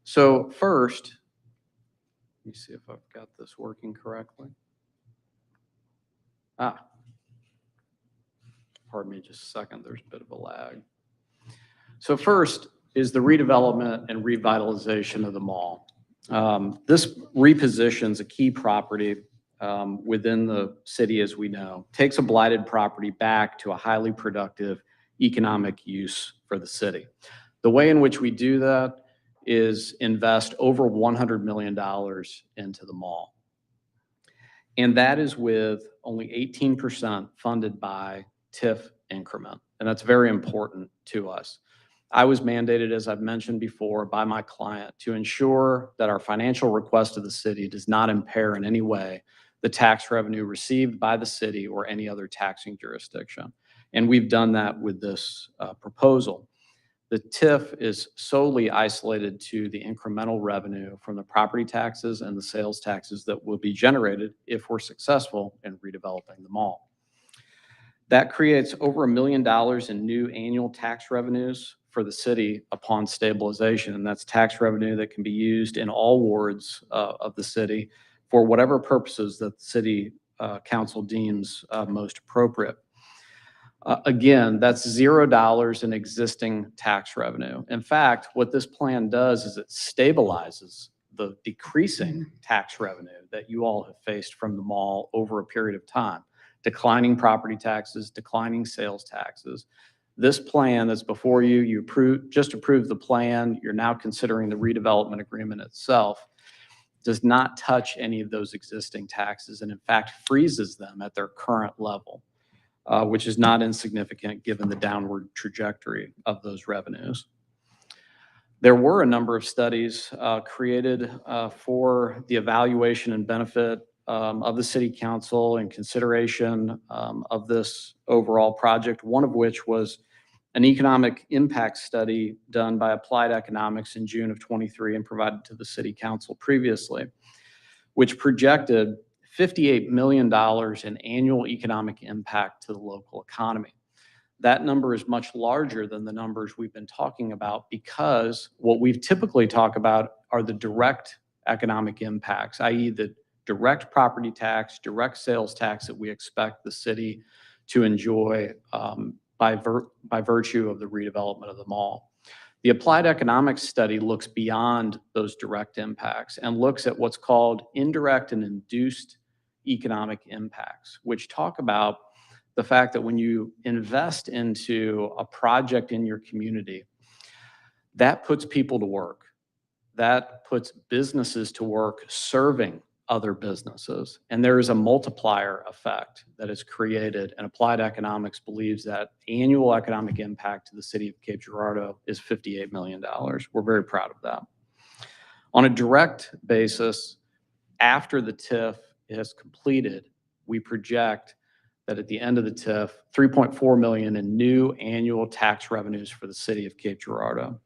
So first, let me see if I've got this working correctly. Pardon me just a second, there's a bit of a lag. So first is the redevelopment and revitalization of the mall. This repositions a key property within the city, as we know, takes a blighted property back to a highly productive economic use for the city. The way in which we do that is invest over $100 million into the mall. And that is with only 18% funded by TIF increment. And that's very important to us. I was mandated, as I've mentioned before, by my client to ensure that our financial request to the city does not impair in any way the tax revenue received by the city or any other taxing jurisdiction. And we've done that with this proposal. The TIF is solely isolated to the incremental revenue from the property taxes and the sales taxes that will be generated if we're successful in redeveloping the mall. That creates over $1 million in new annual tax revenues for the city upon stabilization, and that's tax revenue that can be used in all wards of the city for whatever purposes that the city council deems most appropriate. Again, that's $0 in existing tax revenue. In fact, what this plan does is it stabilizes the decreasing tax revenue that you all have faced from the mall over a period of time. Declining property taxes, declining sales taxes. This plan that's before you, just approved the plan, you're now considering the redevelopment agreement itself, does not touch any of those existing taxes and in fact freezes them at their current level, which is not insignificant given the downward trajectory of those revenues. There were a number of studies created for the evaluation and benefit of the city council in consideration of this overall project, one of which was an economic impact study done by Applied Economics in June of 23 and provided to the city council previously, which projected $58 million in annual economic impact to the local economy. That number is much larger than the numbers we've been talking about because what we've typically talked about are the direct economic impacts, i.e. the direct property tax, direct sales tax that we expect the city to enjoy by virtue of the redevelopment of the mall. The Applied Economics study looks beyond those direct impacts and looks at what's called indirect and induced economic impacts, which talk about the fact that when you invest into a project in your community, that puts people to work. That puts businesses to work serving other businesses. And there is a multiplier effect that is created, and Applied Economics believes that annual economic impact to the city of Cape Girardeau is $58 million. We're very proud of that. On a direct basis, after the TIF is completed, we project that at the end of the TIF, $3.4 million in new annual tax revenues for the city of Cape Girardeau.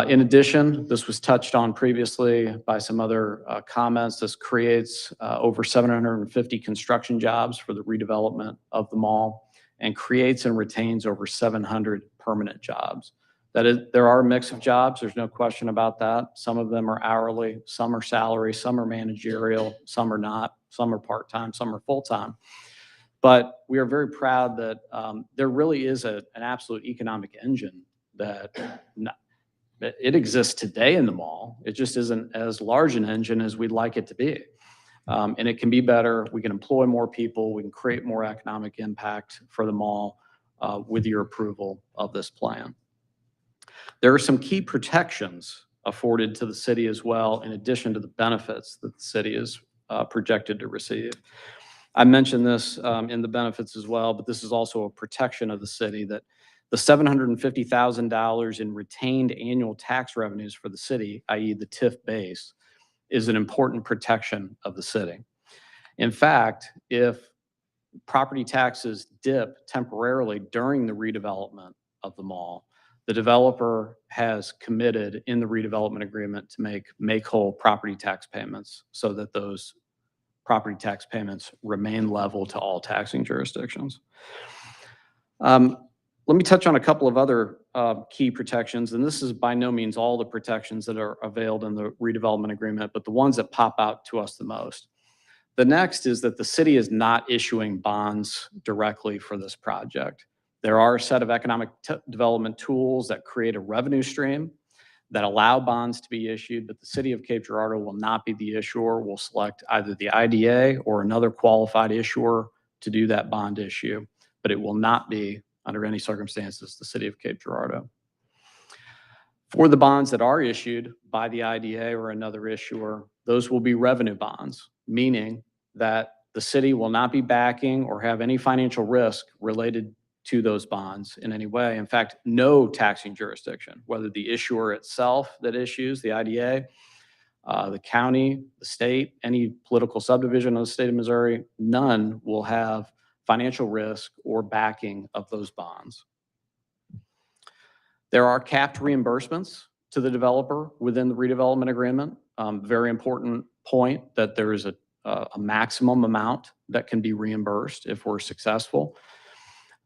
In addition, this was touched on previously by some other comments. This creates over 750 construction jobs for the redevelopment of the mall and creates and retains over 700 permanent jobs. That is, there are a mix of jobs. There's no question about that. Some of them are hourly, some are salary, some are managerial, some are not, some are part-time, some are full-time. But we are very proud that there really is an absolute economic engine that it exists today in the mall. It just isn't as large an engine as we'd like it to be. And it can be better. We can employ more people. We can create more economic impact for the mall with your approval of this plan. There are some key protections afforded to the city as well, in addition to the benefits that the city is projected to receive. I mentioned this in the benefits as well, but this is also a protection of the city that the $750,000 in retained annual tax revenues for the city, i.e. the TIF base, is an important protection of the city. In fact, if property taxes dip temporarily during the redevelopment of the mall, the developer has committed in the redevelopment agreement to make whole property tax payments so that those property tax payments remain level to all taxing jurisdictions. Let me touch on a couple of other key protections, and this is by no means all the protections that are availed in the redevelopment agreement, but the ones that pop out to us the most. The next is that the city is not issuing bonds directly for this project. There are a set of economic development tools that create a revenue stream that allow bonds to be issued, but the city of Cape Girardeau will not be the issuer. We'll select either the IDA or another qualified issuer to do that bond issue, but it will not be, under any circumstances, the city of Cape Girardeau. For the bonds that are issued by the IDA or another issuer, those will be revenue bonds, meaning that the city will not be backing or have any financial risk related to those bonds in any way. In fact, no taxing jurisdiction, whether the issuer itself that issues, the IDA, the county, the state, any political subdivision of the state of Missouri, none will have financial risk or backing of those bonds. There are capped reimbursements to the developer within the redevelopment agreement. Very important point that there is a maximum amount that can be reimbursed if we're successful.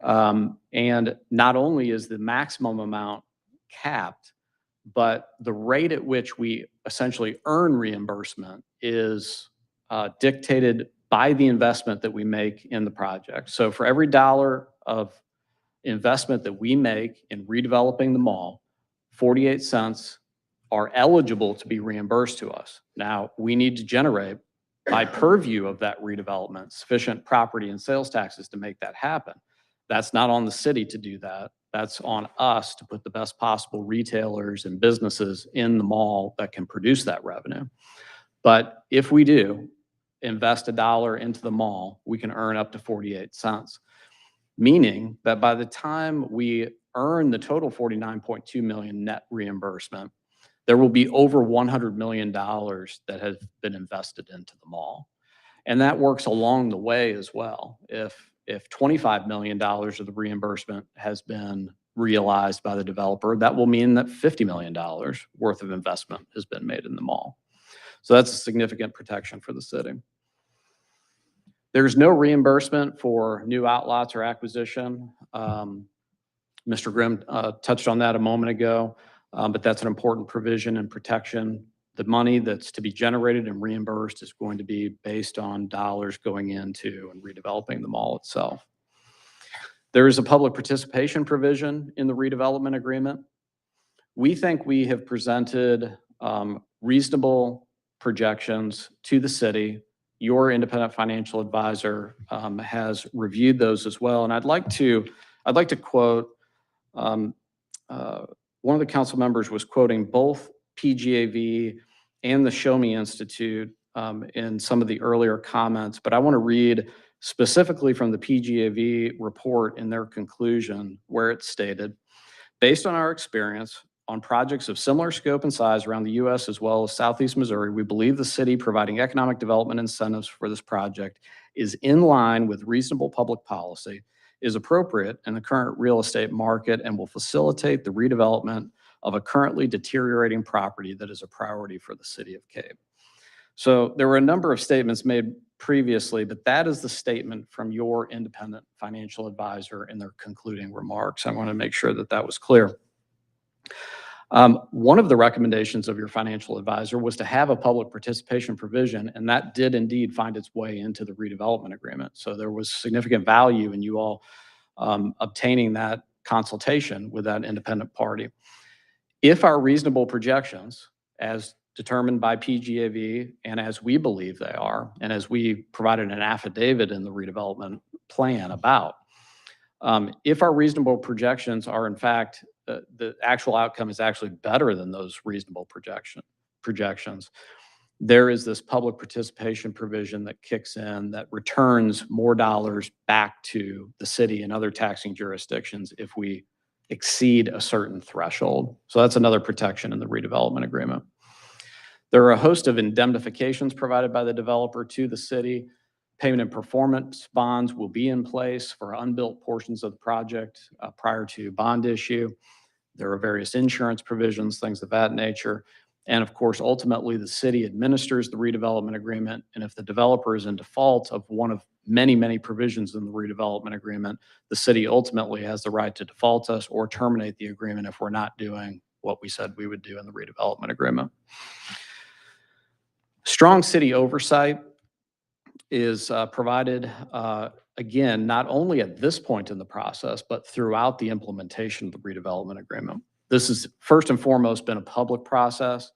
And not only is the maximum amount capped, but the rate at which we essentially earn reimbursement is dictated by the investment that we make in the project. So for every dollar of investment that we make in redeveloping the mall, 48 cents are eligible to be reimbursed to us. Now, we need to generate, by purview of that redevelopment, sufficient property and sales taxes to make that happen. That's not on the city to do that. That's on us to put the best possible retailers and businesses in the mall that can produce that revenue. But if we do invest $1 into the mall, we can earn up to 48 cents, meaning that by the time we earn the total 49.2 million net reimbursement, there will be over $100 million that has been invested into the mall. And that works along the way as well. If $25 million of the reimbursement has been realized by the developer, that will mean that $50 million worth of investment has been made in the mall. So that's a significant protection for the city. There's no reimbursement for new outlots or acquisition. Mr. Grimm touched on that a moment ago, but that's an important provision and protection. The money that's to be generated and reimbursed is going to be based on dollars going into and redeveloping the mall itself. There is a public participation provision in the redevelopment agreement. We think we have presented reasonable projections to the city. Your independent financial advisor has reviewed those as well. And I'd like to quote, one of the council members was quoting both PGAV and the Show Me Institute in some of the earlier comments, but I want to read specifically from the PGAV report in their conclusion, where it stated, based on our experience on projects of similar scope and size around the U.S. as well as Southeast Missouri, we believe the city providing economic development incentives for this project is in line with reasonable public policy, is appropriate in the current real estate market, and will facilitate the redevelopment of a currently deteriorating property that is a priority for the City of Cape. So there were a number of statements made previously, but that is the statement from your independent financial advisor in their concluding remarks. I want to make sure that that was clear. One of the recommendations of your financial advisor was to have a public participation provision, and that did indeed find its way into the redevelopment agreement. So there was significant value in you all obtaining that consultation with that independent party. If our reasonable projections, as determined by PGAV and as we believe they are, and as we provided an affidavit in the redevelopment plan about, if our reasonable projections are in fact, the actual outcome is actually better than those reasonable projections, there is this public participation provision that kicks in that returns more dollars back to the city and other taxing jurisdictions if we exceed a certain threshold. So that's another protection in the redevelopment agreement. There are a host of indemnifications provided by the developer to the city. Payment and performance bonds will be in place for unbuilt portions of the project prior to bond issue. There are various insurance provisions, things of that nature. And of course, ultimately, the city administers the redevelopment agreement. And if the developer is in default of one of many, many provisions in the redevelopment agreement, the city ultimately has the right to default us or terminate the agreement if we're not doing what we said we would do in the redevelopment agreement. Strong city oversight is provided, again, not only at this point in the process, but throughout the implementation of the redevelopment agreement. This has first and foremost been a public process.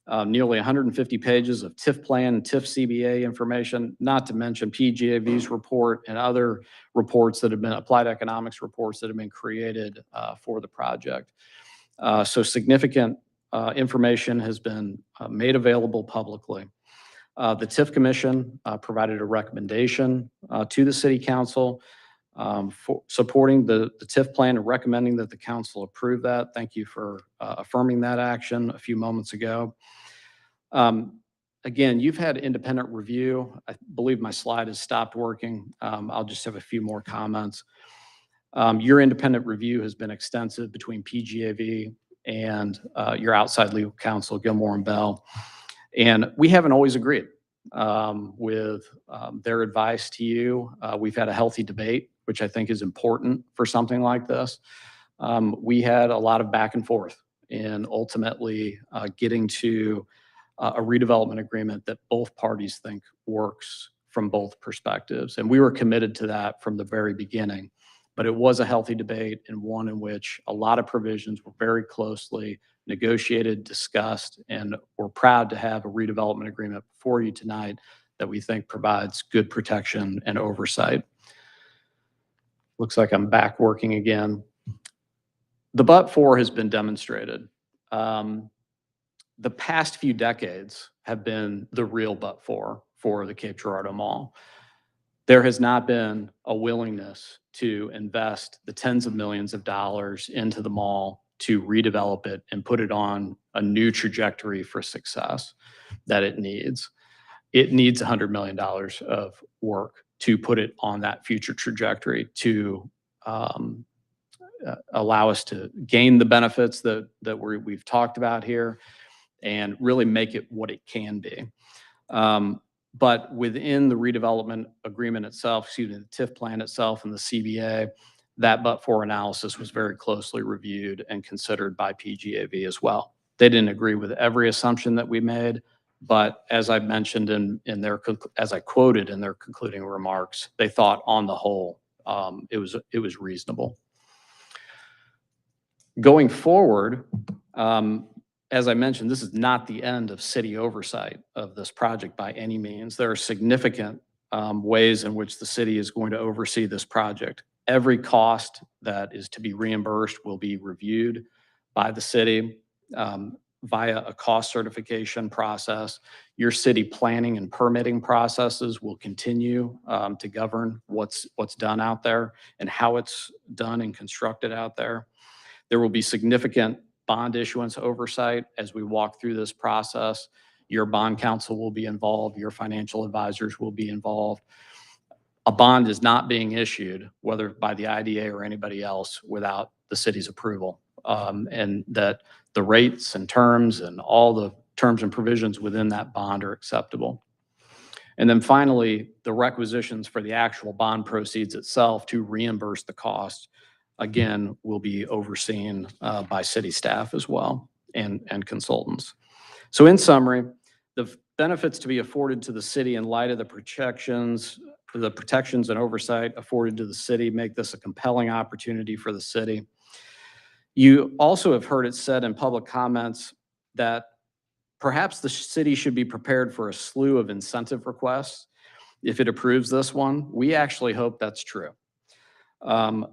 Nearly 150 pages of TIF plan and TIF CBA information, not to mention PGAV's report and other reports that have been applied economics reports that have been created for the project. So significant information has been made available publicly. The TIF Commission provided a recommendation to the City Council for supporting the TIF plan and recommending that the council approve that. Thank you for affirming that action a few moments ago. Again, you've had independent review. I believe my slide has stopped working. I'll just have a few more comments. Your independent review has been extensive between PGAV and your outside legal counsel, Gilmore and Bell. And we haven't always agreed with their advice to you. We've had a healthy debate, which I think is important for something like this. We had a lot of back and forth in ultimately getting to a redevelopment agreement that both parties think works from both perspectives. And we were committed to that from the very beginning. But it was a healthy debate and one in which a lot of provisions were very closely negotiated, discussed, and we're proud to have a redevelopment agreement for you tonight that we think provides good protection and oversight. Looks like I'm back working again. The but-for has been demonstrated. The past few decades have been the real but-for the Cape Girardeau Mall. There has not been a willingness to invest the tens of millions of dollars into the mall to redevelop it and put it on a new trajectory for success that it needs. It needs $100 million of work to put it on that future trajectory to allow us to gain the benefits that we've talked about here and really make it what it can be. But within the redevelopment agreement itself, excuse me, the TIF plan itself and the CBA, that but-for analysis was very closely reviewed and considered by PGAV as well. They didn't agree with every assumption that we made, but as I mentioned as I quoted in their concluding remarks, they thought on the whole, it was reasonable. Going forward, as I mentioned, this is not the end of city oversight of this project by any means. There are significant ways in which the city is going to oversee this project. Every cost that is to be reimbursed will be reviewed by the city via a cost certification process. Your city planning and permitting processes will continue to govern what's done out there and how it's done and constructed out there. There will be significant bond issuance oversight as we walk through this process. Your bond counsel will be involved. Your financial advisors will be involved. A bond is not being issued, whether by the IDA or anybody else, without the city's approval. And that the rates and terms and all the terms and provisions within that bond are acceptable. And then finally, the requisitions for the actual bond proceeds itself to reimburse the cost, again, will be overseen by city staff as well and consultants. So in summary, the benefits to be afforded to the city in light of the protections and oversight afforded to the city make this a compelling opportunity for the city. You also have heard it said in public comments that perhaps the city should be prepared for a slew of incentive requests if it approves this one. We actually hope that's true.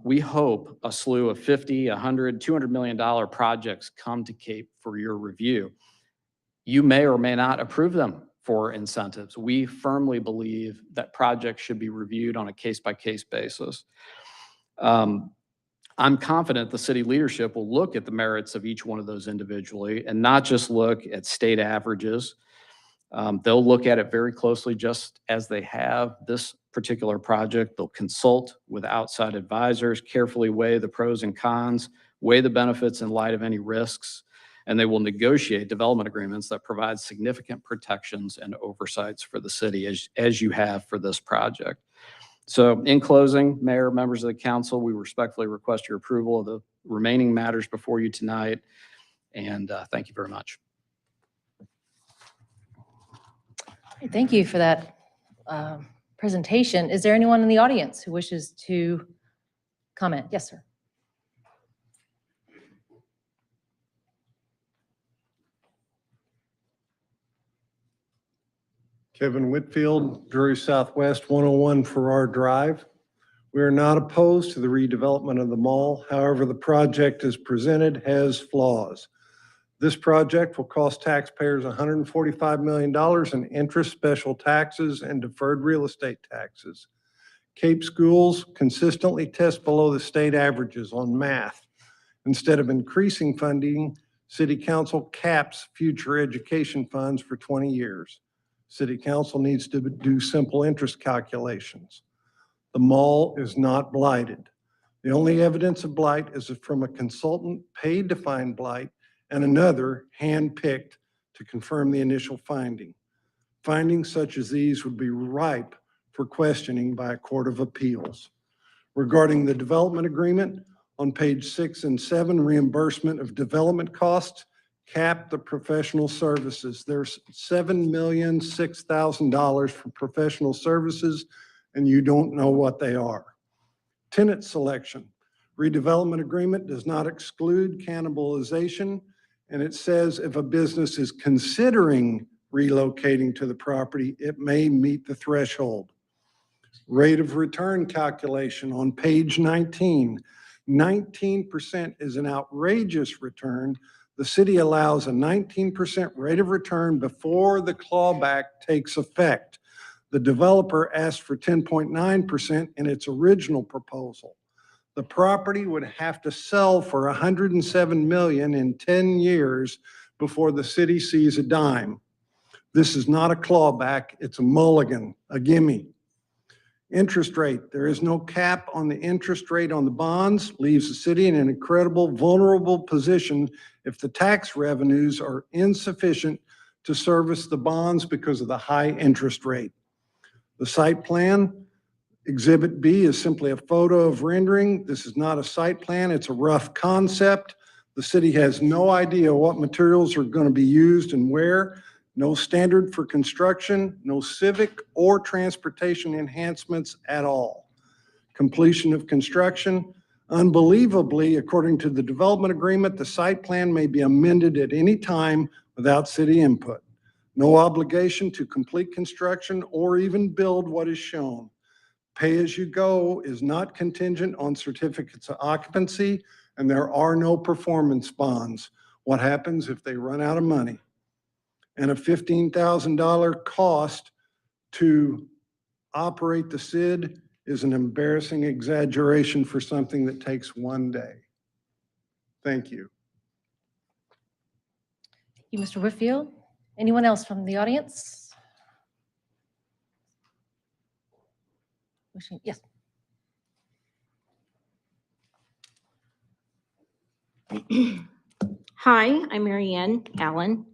We hope a slew of $50, $100, $200 million projects come to Cape for your review. You may or may not approve them for incentives. We firmly believe that projects should be reviewed on a case-by-case basis. I'm confident the city leadership will look at the merits of each one of those individually and not just look at state averages. They'll look at it very closely, just as they have this particular project. They'll consult with outside advisors, carefully weigh the pros and cons, weigh the benefits in light of any risks, and they will negotiate development agreements that provide significant protections and oversights for the city as you have for this project. So in closing, Mayor, members of the council, we respectfully request your approval of the remaining matters before you tonight, and thank you very much. Thank you for that presentation. Is there anyone in the audience who wishes to comment? Yes, sir. Kevin Whitfield, Drury Southwest 101 Farrar Drive. We are not opposed to the redevelopment of the mall. However, the project as presented has flaws. This project will cost taxpayers $145 million in interest, special taxes, and deferred real estate taxes. Cape schools consistently test below the state averages on math. Instead of increasing funding, City Council caps future education funds for 20 years. City Council needs to do simple interest calculations. The mall is not blighted. The only evidence of blight is from a consultant paid to find blight and another hand-picked to confirm the initial finding. Findings such as these would be ripe for questioning by a court of appeals. Regarding the development agreement, on page 6 and 7, reimbursement of development costs cap the professional services. There's $7,006,000 for professional services, and you don't know what they are. Tenant selection. Redevelopment agreement does not exclude cannibalization, and it says if a business is considering relocating to the property, it may meet the threshold. Rate of return calculation on page 19. 19% is an outrageous return. The city allows a 19% rate of return before the clawback takes effect. The developer asked for 10.9% in its original proposal. The property would have to sell for $107 million in 10 years before the city sees a dime. This is not a clawback, it's a mulligan, a gimme. Interest rate, there is no cap on the interest rate on the bonds, leaves the city in an incredible vulnerable position if the tax revenues are insufficient to service the bonds because of the high interest rate. The site plan, Exhibit B, is simply a photo of rendering. This is not a site plan, it's a rough concept. The city has no idea what materials are going to be used and where. No standard for construction, no civic or transportation enhancements at all. Completion of construction. Unbelievably, according to the development agreement, the site plan may be amended at any time without city input. No obligation to complete construction or even build what is shown. Pay-as-you-go is not contingent on certificates of occupancy, and there are no performance bonds. What happens if they run out of money? And a $15,000 cost to operate the SID is an embarrassing exaggeration for something that takes one day. Thank you. Thank you, Mr. Whitfield. Anyone else from the audience? Yes. Hi, I'm Mary Ann Allen.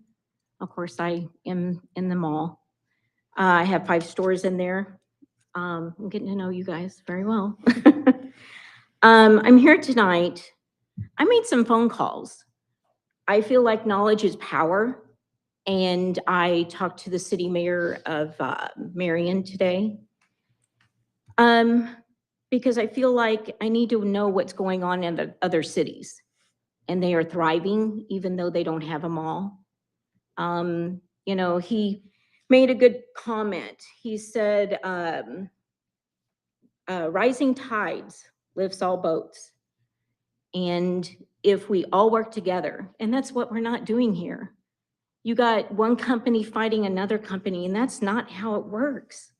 Of course, I am in the mall. I have 5 stores in there. I'm getting to know you guys very well. I'm here tonight. I made some phone calls. I feel like knowledge is power, and I talked to the city mayor of Marion today because I feel like I need to know what's going on in the other cities, and they are thriving even though they don't have a mall. You know, he made a good comment. He said, rising tides lifts all boats. And if we all work together, and that's what we're not doing here. You got one company fighting another company, and that's not how it works.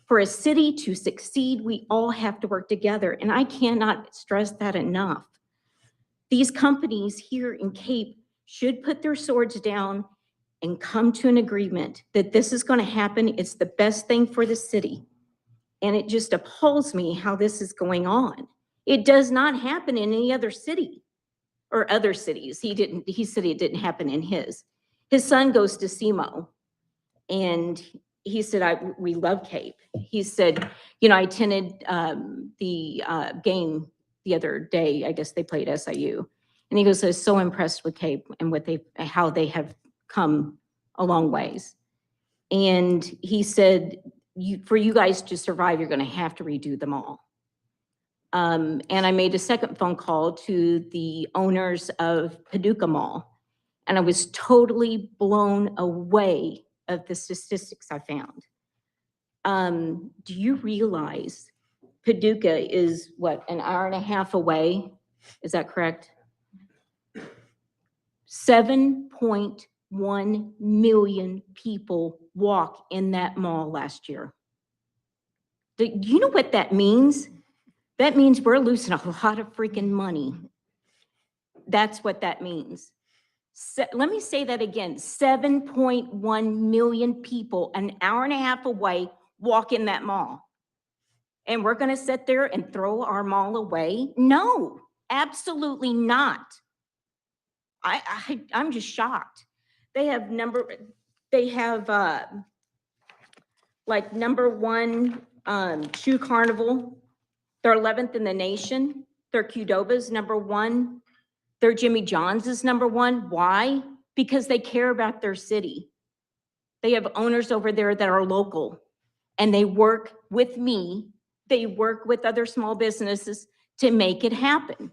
For a city to succeed, we all have to work together, and I cannot stress that enough. These companies here in Cape should put their swords down and come to an agreement that this is going to happen. It's the best thing for the city. And it just appalls me how this is going on. It does not happen in any other city or other cities. He said it didn't happen in his. His son goes to SEMO, and he said, we love Cape. He said, you know, I attended the game the other day. I guess they played SIU. And he goes, I was so impressed with Cape and how they have come a long ways. And he said, for you guys to survive, you're going to have to redo them all. And I made a second phone call to the owners of Paducah Mall, and I was totally blown away of the statistics I found. Do you realize Paducah is what, an hour and a half away? Is that correct? 7.1 million people walk in that mall last year. Do you know what that means? That means we're losing a lot of freaking money. That's what that means. Let me say that again. 7.1 million people an hour and a half away walk in that mall. And we're going to sit there and throw our mall away? No, absolutely not. I'm just shocked. They have like #1 Shoe Carnival. They're 11th in the nation. Their Qdoba's #1. Their Jimmy John's is #1. Why? because they care about their city. They have owners over there that are local, and they work with me. They work with other small businesses to make it happen.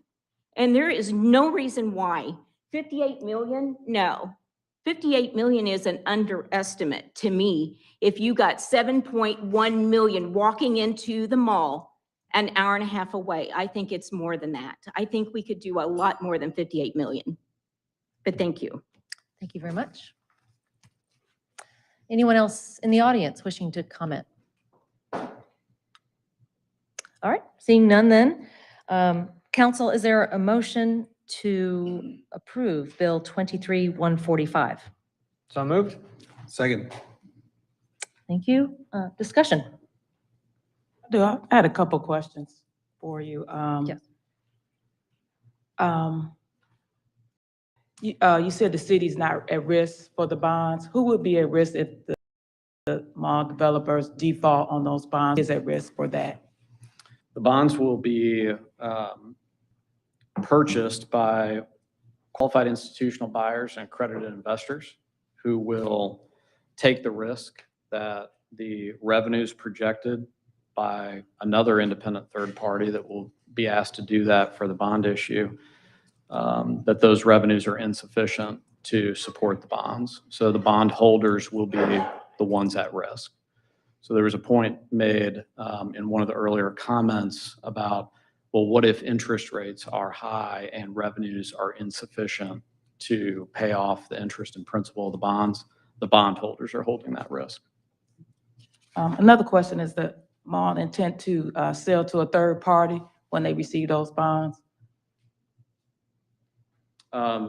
And there is no reason why 58 million, no. 58 million is an underestimate to me. If you got 7.1 million walking into the mall an hour and a half away, I think it's more than that. I think we could do a lot more than 58 million. But thank you. Thank you very much. Anyone else in the audience wishing to comment? All right, seeing none then. Council, is there a motion to approve Bill 23-145? So moved. Second. Thank you. Discussion. I had a couple questions for you. Yes. You said the city's not at risk for the bonds. Who would be at risk if the mall developers default on those bonds? Is at risk for that? The bonds will be purchased by qualified institutional buyers and accredited investors who will take the risk that the revenues projected by another independent third party that will be asked to do that for the bond issue, that those revenues are insufficient to support the bonds. So the bond holders will be the ones at risk. So there was a point made in one of the earlier comments about, well, what if interest rates are high and revenues are insufficient to pay off the interest and principal of the bonds? The bondholders are holding that risk. Another question is the mall intent to sell to a third party when they receive those bonds? I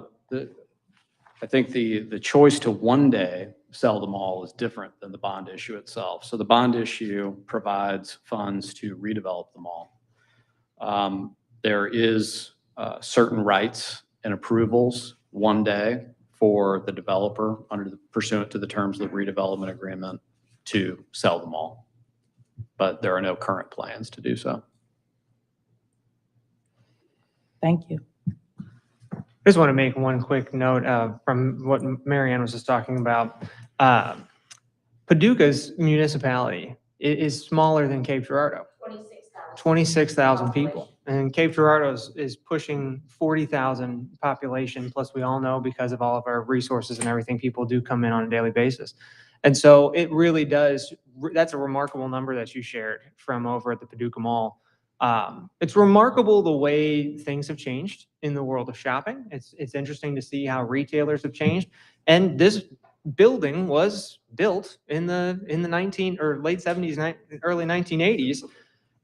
think the choice to one day sell the mall is different than the bond issue itself. So the bond issue provides funds to redevelop the mall. There is certain rights and approvals one day for the developer pursuant to the terms of the redevelopment agreement to sell the mall. But there are no current plans to do so. Thank you. I just want to make one quick note from what Marianne was just talking about. Paducah's municipality is smaller than Cape Girardeau. 26,000 people. And Cape Girardeau is pushing 40,000 population. Plus, we all know because of all of our resources and everything, people do come in on a daily basis. And so it really does, that's a remarkable number that you shared from over at the Paducah Mall. It's remarkable the way things have changed in the world of shopping. It's interesting to see how retailers have changed. And this building was built in the late 70s, early 1980s.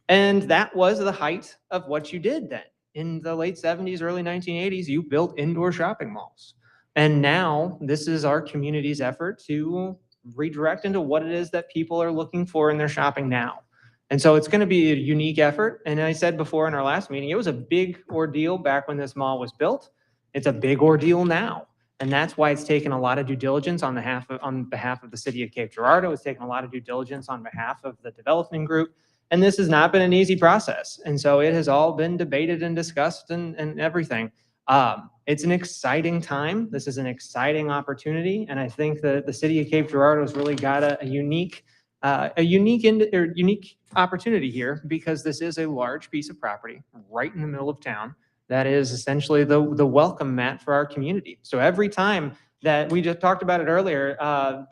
And that was the height of what you did then. In the late 70s, early 1980s, you built indoor shopping malls. And now this is our community's effort to redirect into what it is that people are looking for in their shopping now. And so it's going to be a unique effort. And I said before in our last meeting, it was a big ordeal back when this mall was built. It's a big ordeal now. And that's why it's taken a lot of due diligence on behalf of the city of Cape Girardeau. It's taken a lot of due diligence on behalf of the development group. And this has not been an easy process. And so it has all been debated and discussed and everything. It's an exciting time. This is an exciting opportunity. And I think that the city of Cape Girardeau has really got a unique opportunity here, because this is a large piece of property right in the middle of town that is essentially the welcome mat for our community. So every time that we just talked about it earlier,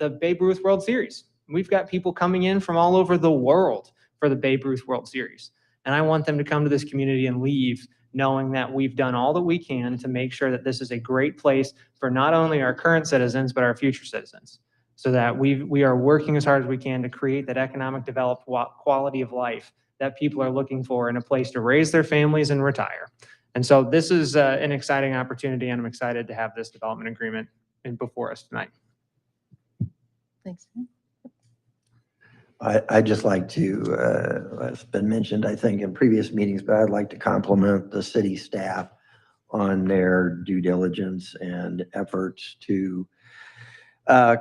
the Babe Ruth World Series, we've got people coming in from all over the world for the Babe Ruth World Series. And I want them to come to this community and leave knowing that we've done all that we can to make sure that this is a great place for not only our current citizens, but our future citizens. So that we are working as hard as we can to create that economic developed quality of life that people are looking for in a place to raise their families and retire. And so this is an exciting opportunity, and I'm excited to have this development agreement before us tonight. Thanks. I'd just like to, it's been mentioned, I think, in previous meetings, but I'd like to compliment the city staff on their due diligence and efforts to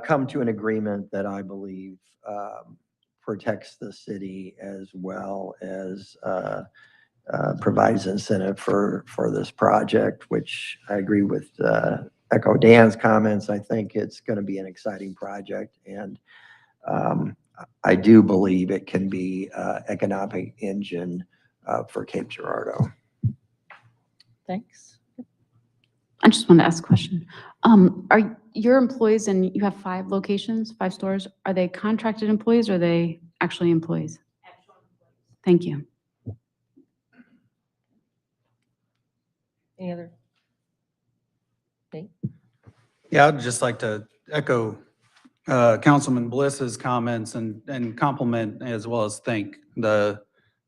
come to an agreement that I believe protects the city as well as provides incentive for this project, which I agree with echo Dan's comments. I think it's going to be an exciting project, and I do believe it can be an economic engine for Cape Girardeau. Thanks. I just want to ask a question. Are your employees, and you have 5 locations, 5 stores, are they contracted employees or are they actually employees? Thank you. Any other? Nate? Yeah, I'd just like to echo Councilman Bliss's comments and compliment as well as thank the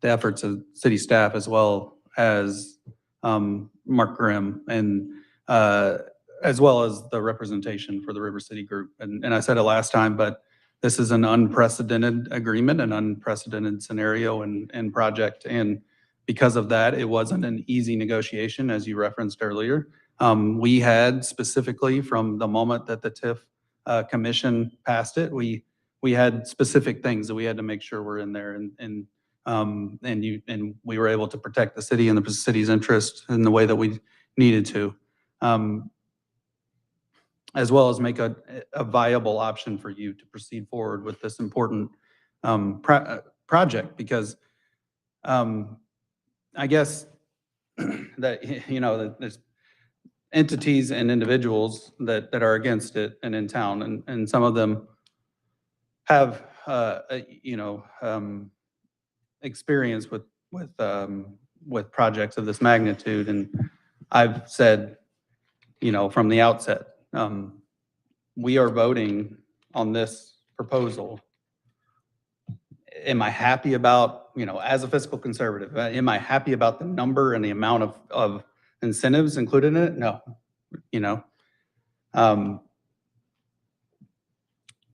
efforts of city staff as well as Mark Grimm and as well as the representation for the River City Group. And I said it last time, but this is an unprecedented agreement, an unprecedented scenario and project. And because of that, it wasn't an easy negotiation, as you referenced earlier. We had specifically from the moment that the TIF commission passed it, we had specific things that we had to make sure were in there, and we were able to protect the city and the city's interest in the way that we needed to, as well as make a viable option for you to proceed forward with this important project, because I guess that, you know, there's entities and individuals that are against it and in town, and some of them have, experience with projects of this magnitude. And I've said, from the outset, we are voting on this proposal. Am I happy about, as a fiscal conservative, am I happy about the number and the amount of incentives included in it? No,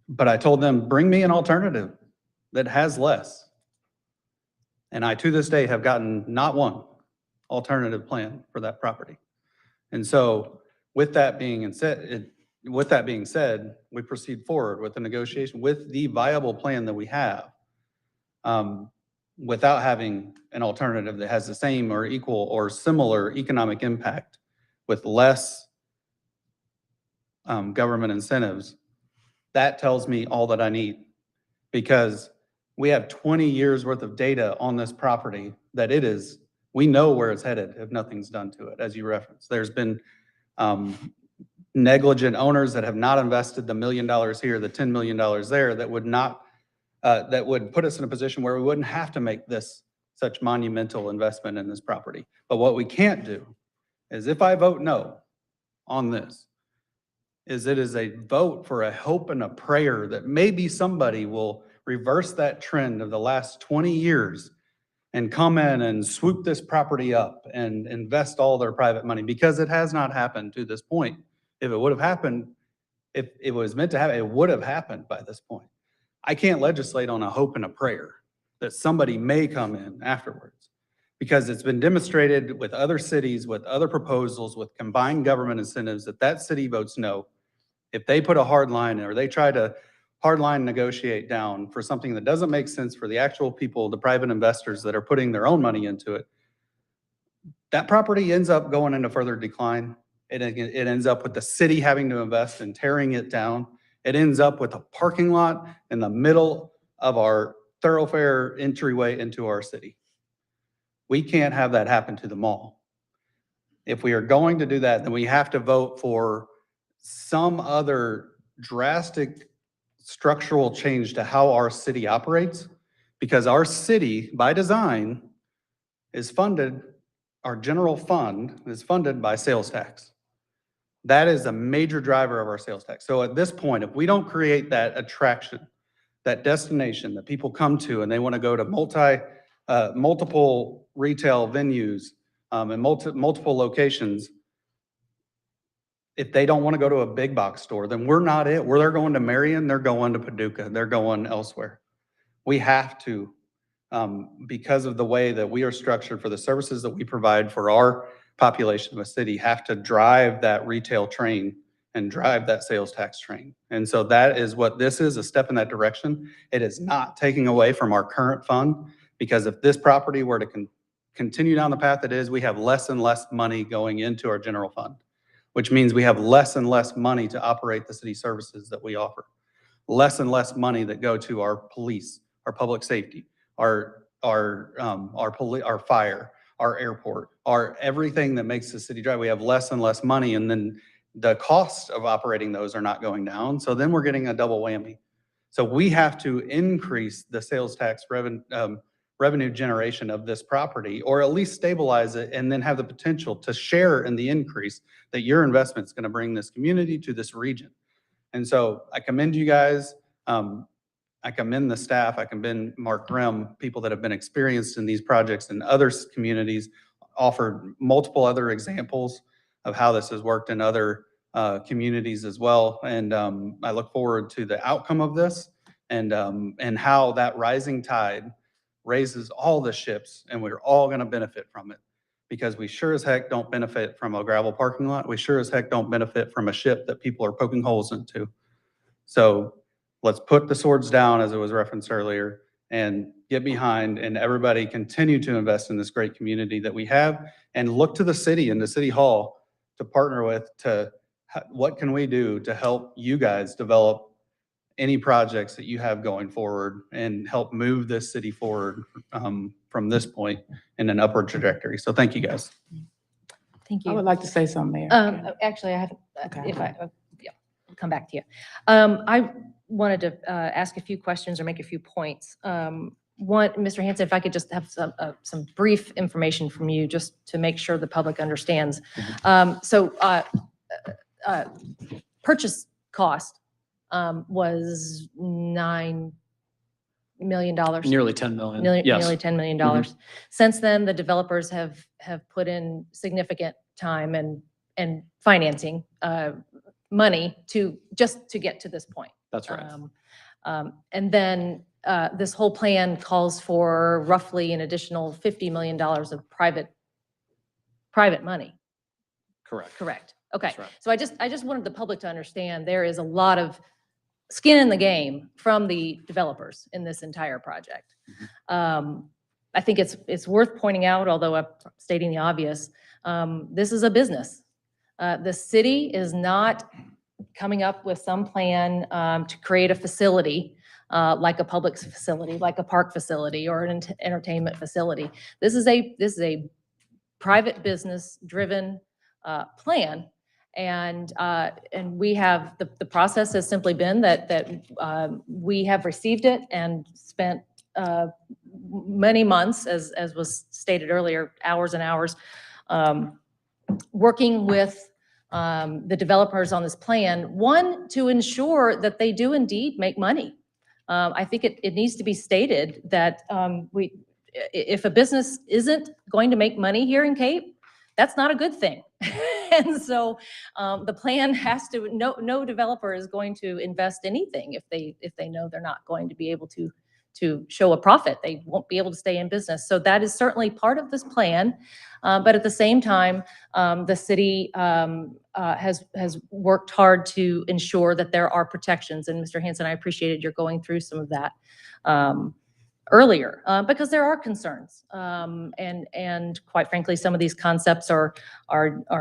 but I told them, bring me an alternative that has less. And I, to this day, have gotten not one alternative plan for that property. And so with that being said, we proceed forward with the negotiation with the viable plan that we have, without having an alternative that has the same or equal or similar economic impact with less government incentives. That tells me all that I need, because we have 20 years worth of data on this property that we know where it's headed if nothing's done to it, as you referenced. There's been negligent owners that have not invested the $1 million here, the $10 million there, that would put us in a position where we wouldn't have to make such monumental investment in this property. But what we can't do is, if I vote no on this, it is a vote for a hope and a prayer that maybe somebody will reverse that trend of the last 20 years and come in and swoop this property up and invest all their private money, because it has not happened to this point. If it would have happened, if it was meant to happen, it would have happened by this point. I can't legislate on a hope and a prayer that somebody may come in afterwards, because it's been demonstrated with other cities, with other proposals, with combined government incentives, that city votes no. If they put a hard line, or they try to hard line negotiate down for something that doesn't make sense for the actual people, the private investors that are putting their own money into it, that property ends up going into further decline. It ends up with the city having to invest and tearing it down. It ends up with a parking lot in the middle of our thoroughfare entryway into our city. We can't have that happen to the mall. If we are going to do that, then we have to vote for some other drastic structural change to how our city operates, because our city, by design, our general fund is funded by sales tax. That is a major driver of our sales tax. So at this point, if we don't create that attraction, that destination that people come to and they want to go to multiple retail venues and multiple locations, if they don't want to go to a big box store, then we're not it. They're going to Marion, they're going to Paducah, they're going elsewhere. We have to, because of the way that we are structured for the services that we provide for our population of a city, have to drive that retail train and drive that sales tax train. And so that is what this is, a step in that direction. It is not taking away from our current fund, because if this property were to continue down the path it is, we have less and less money going into our general fund. which means we have less and less money to operate the city services that we offer. Less and less money that go to our police, our public safety, our fire, our airport, our everything that makes the city drive. We have less and less money, and then the costs of operating those are not going down. So then we're getting a double whammy. So we have to increase the sales tax revenue generation of this property, or at least stabilize it, and then have the potential to share in the increase that your investment is going to bring this community to this region. And so I commend you guys. I commend the staff. I commend Mark Grimm, people that have been experienced in these projects in other communities, offered multiple other examples of how this has worked in other communities as well. And I look forward to the outcome of this, and how that rising tide raises all the ships, and we're all going to benefit from it, because we sure as heck don't benefit from a gravel parking lot. We sure as heck don't benefit from a ship that people are poking holes into. So let's put the swords down, as it was referenced earlier, and get behind, and everybody continue to invest in this great community that we have, and look to the city and the city hall to partner with, to what can we do to help you guys develop any projects that you have going forward, and help move this city forward from this point in an upward trajectory. So thank you, guys. Thank I you. would like to say something, Mayor. Actually, I have, Okay. if I, yeah, I'll come back to you. I wanted to ask a few questions or make a few points. One, Mr. Hanson, if I could just have some brief information from you, just to make sure the public understands. Purchase cost was $9 million. Nearly 10 million. Nearly Yes. $10 million. Since then, the developers have put in significant time and financing money to get to this point. That's right. And then this whole plan calls for roughly an additional $50 million of private money. Correct. Okay. That's right. So I just wanted the public to understand there is a lot of skin in the game from the developers in this entire project. I think it's worth pointing out, although I'm stating the obvious, this is a business. The city is not coming up with some plan to create a facility like a public facility, like a park facility or an entertainment facility. This is a private business driven plan. And we have, the process has simply been that we have received it and spent many months, as was stated earlier, hours and hours, working with the developers on this plan. One, to ensure that they do indeed make money. I think it needs to be stated that if a business isn't going to make money here in Cape, that's not a good thing. And so the plan has to, no developer is going to invest anything if they know they're not going to be able to show a profit. They won't be able to stay in business. So that is certainly part of this plan. But at the same time, the city has worked hard to ensure that there are protections. And Mr. Hanson, I appreciated your going through some of that earlier, because there are concerns. And quite frankly, some of these concepts are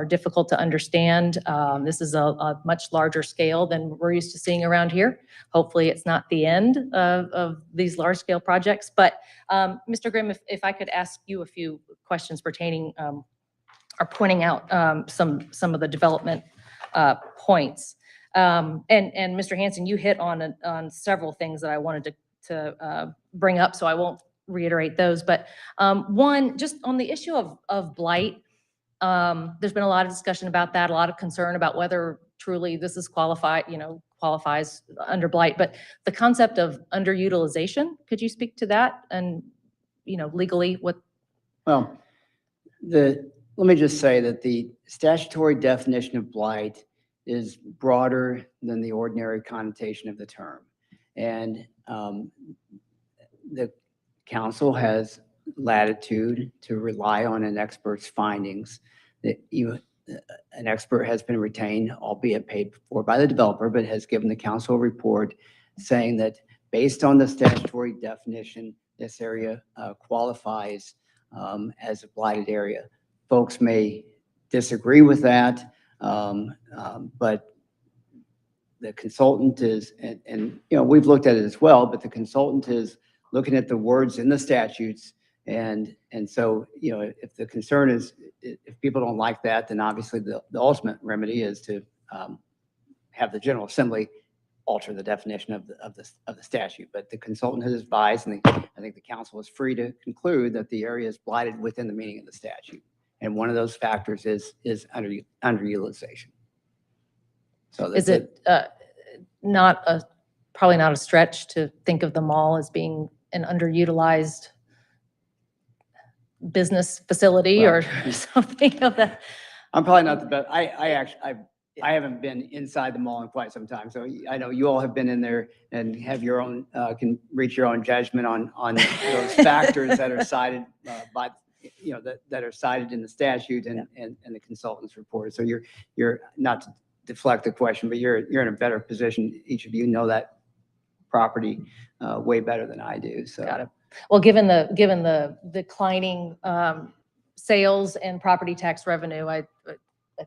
difficult to understand. This is a much larger scale than we're used to seeing around here. Hopefully it's not the end of these large scale projects. But Mr. Grimm, if I could ask you a few questions pertaining or pointing out some of the development points. And Mr. Hanson, you hit on several things that I wanted to bring up, so I won't reiterate those. But one, just on the issue of blight, there's been a lot of discussion about that, a lot of concern about whether truly this is qualifies under blight. But the concept of underutilization, could you speak to that? And legally, what? Well, let me just say that the statutory definition of blight is broader than the ordinary connotation of the term. And the council has latitude to rely on an expert's findings. That an expert has been retained, albeit paid for by the developer, but has given the council a report saying that based on the statutory definition, this area qualifies as a blighted area. Folks may disagree with that. But the consultant is, and, you know, we've looked at it as well, but the consultant is looking at the words in the statutes. And so, you know, if the concern is, if people don't like that, then obviously the ultimate remedy is to have the General Assembly alter the definition of the statute. But the consultant has advised, and I think the council is free to conclude that the area is blighted within the meaning of the statute. And one of those factors is underutilization. So Is it probably not a stretch to think of the mall as being an underutilized business facility or something of that? I'm probably not the best. I haven't been inside the mall in quite some time. So I know you all have been in there and have your own, can reach your own judgment on those factors that are cited by, you know, that are cited in the statute and the consultant's report. So you're not to deflect the question, but you're in a better position. Each of you know that property way better than I do. So. Got it. Well, given the declining sales and property tax revenue, I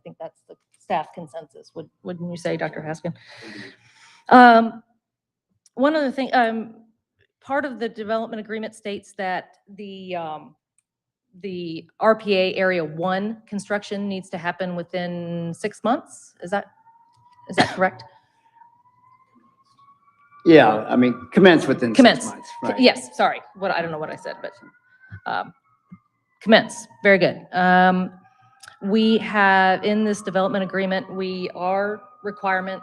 think that's the staff consensus. Wouldn't you say, Dr. Haskin? One other thing, part of the development agreement states that the RPA Area 1 construction needs to happen within 6 months. Is that correct? Yeah, I mean, commence within 6 months. Right. Yes, sorry. I don't know what I said, but commence. Very good. We have, in this development agreement, we are requiring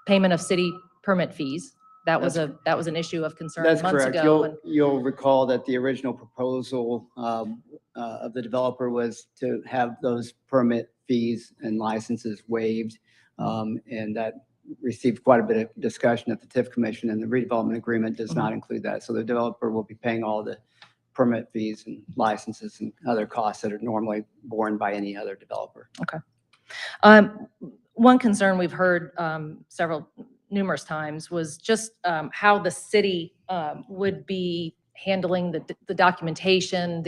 payment of city permit fees. That was an issue of concern That's months correct. ago. You'll recall that the original proposal of the developer was to have those permit fees and licenses waived. And that received quite a bit of discussion at the TIF Commission, and the redevelopment agreement does not include that. So the developer will be paying all the permit fees and licenses and other costs that are normally borne by any other developer. Okay. One concern we've heard numerous times was just how the city would be handling the documentation,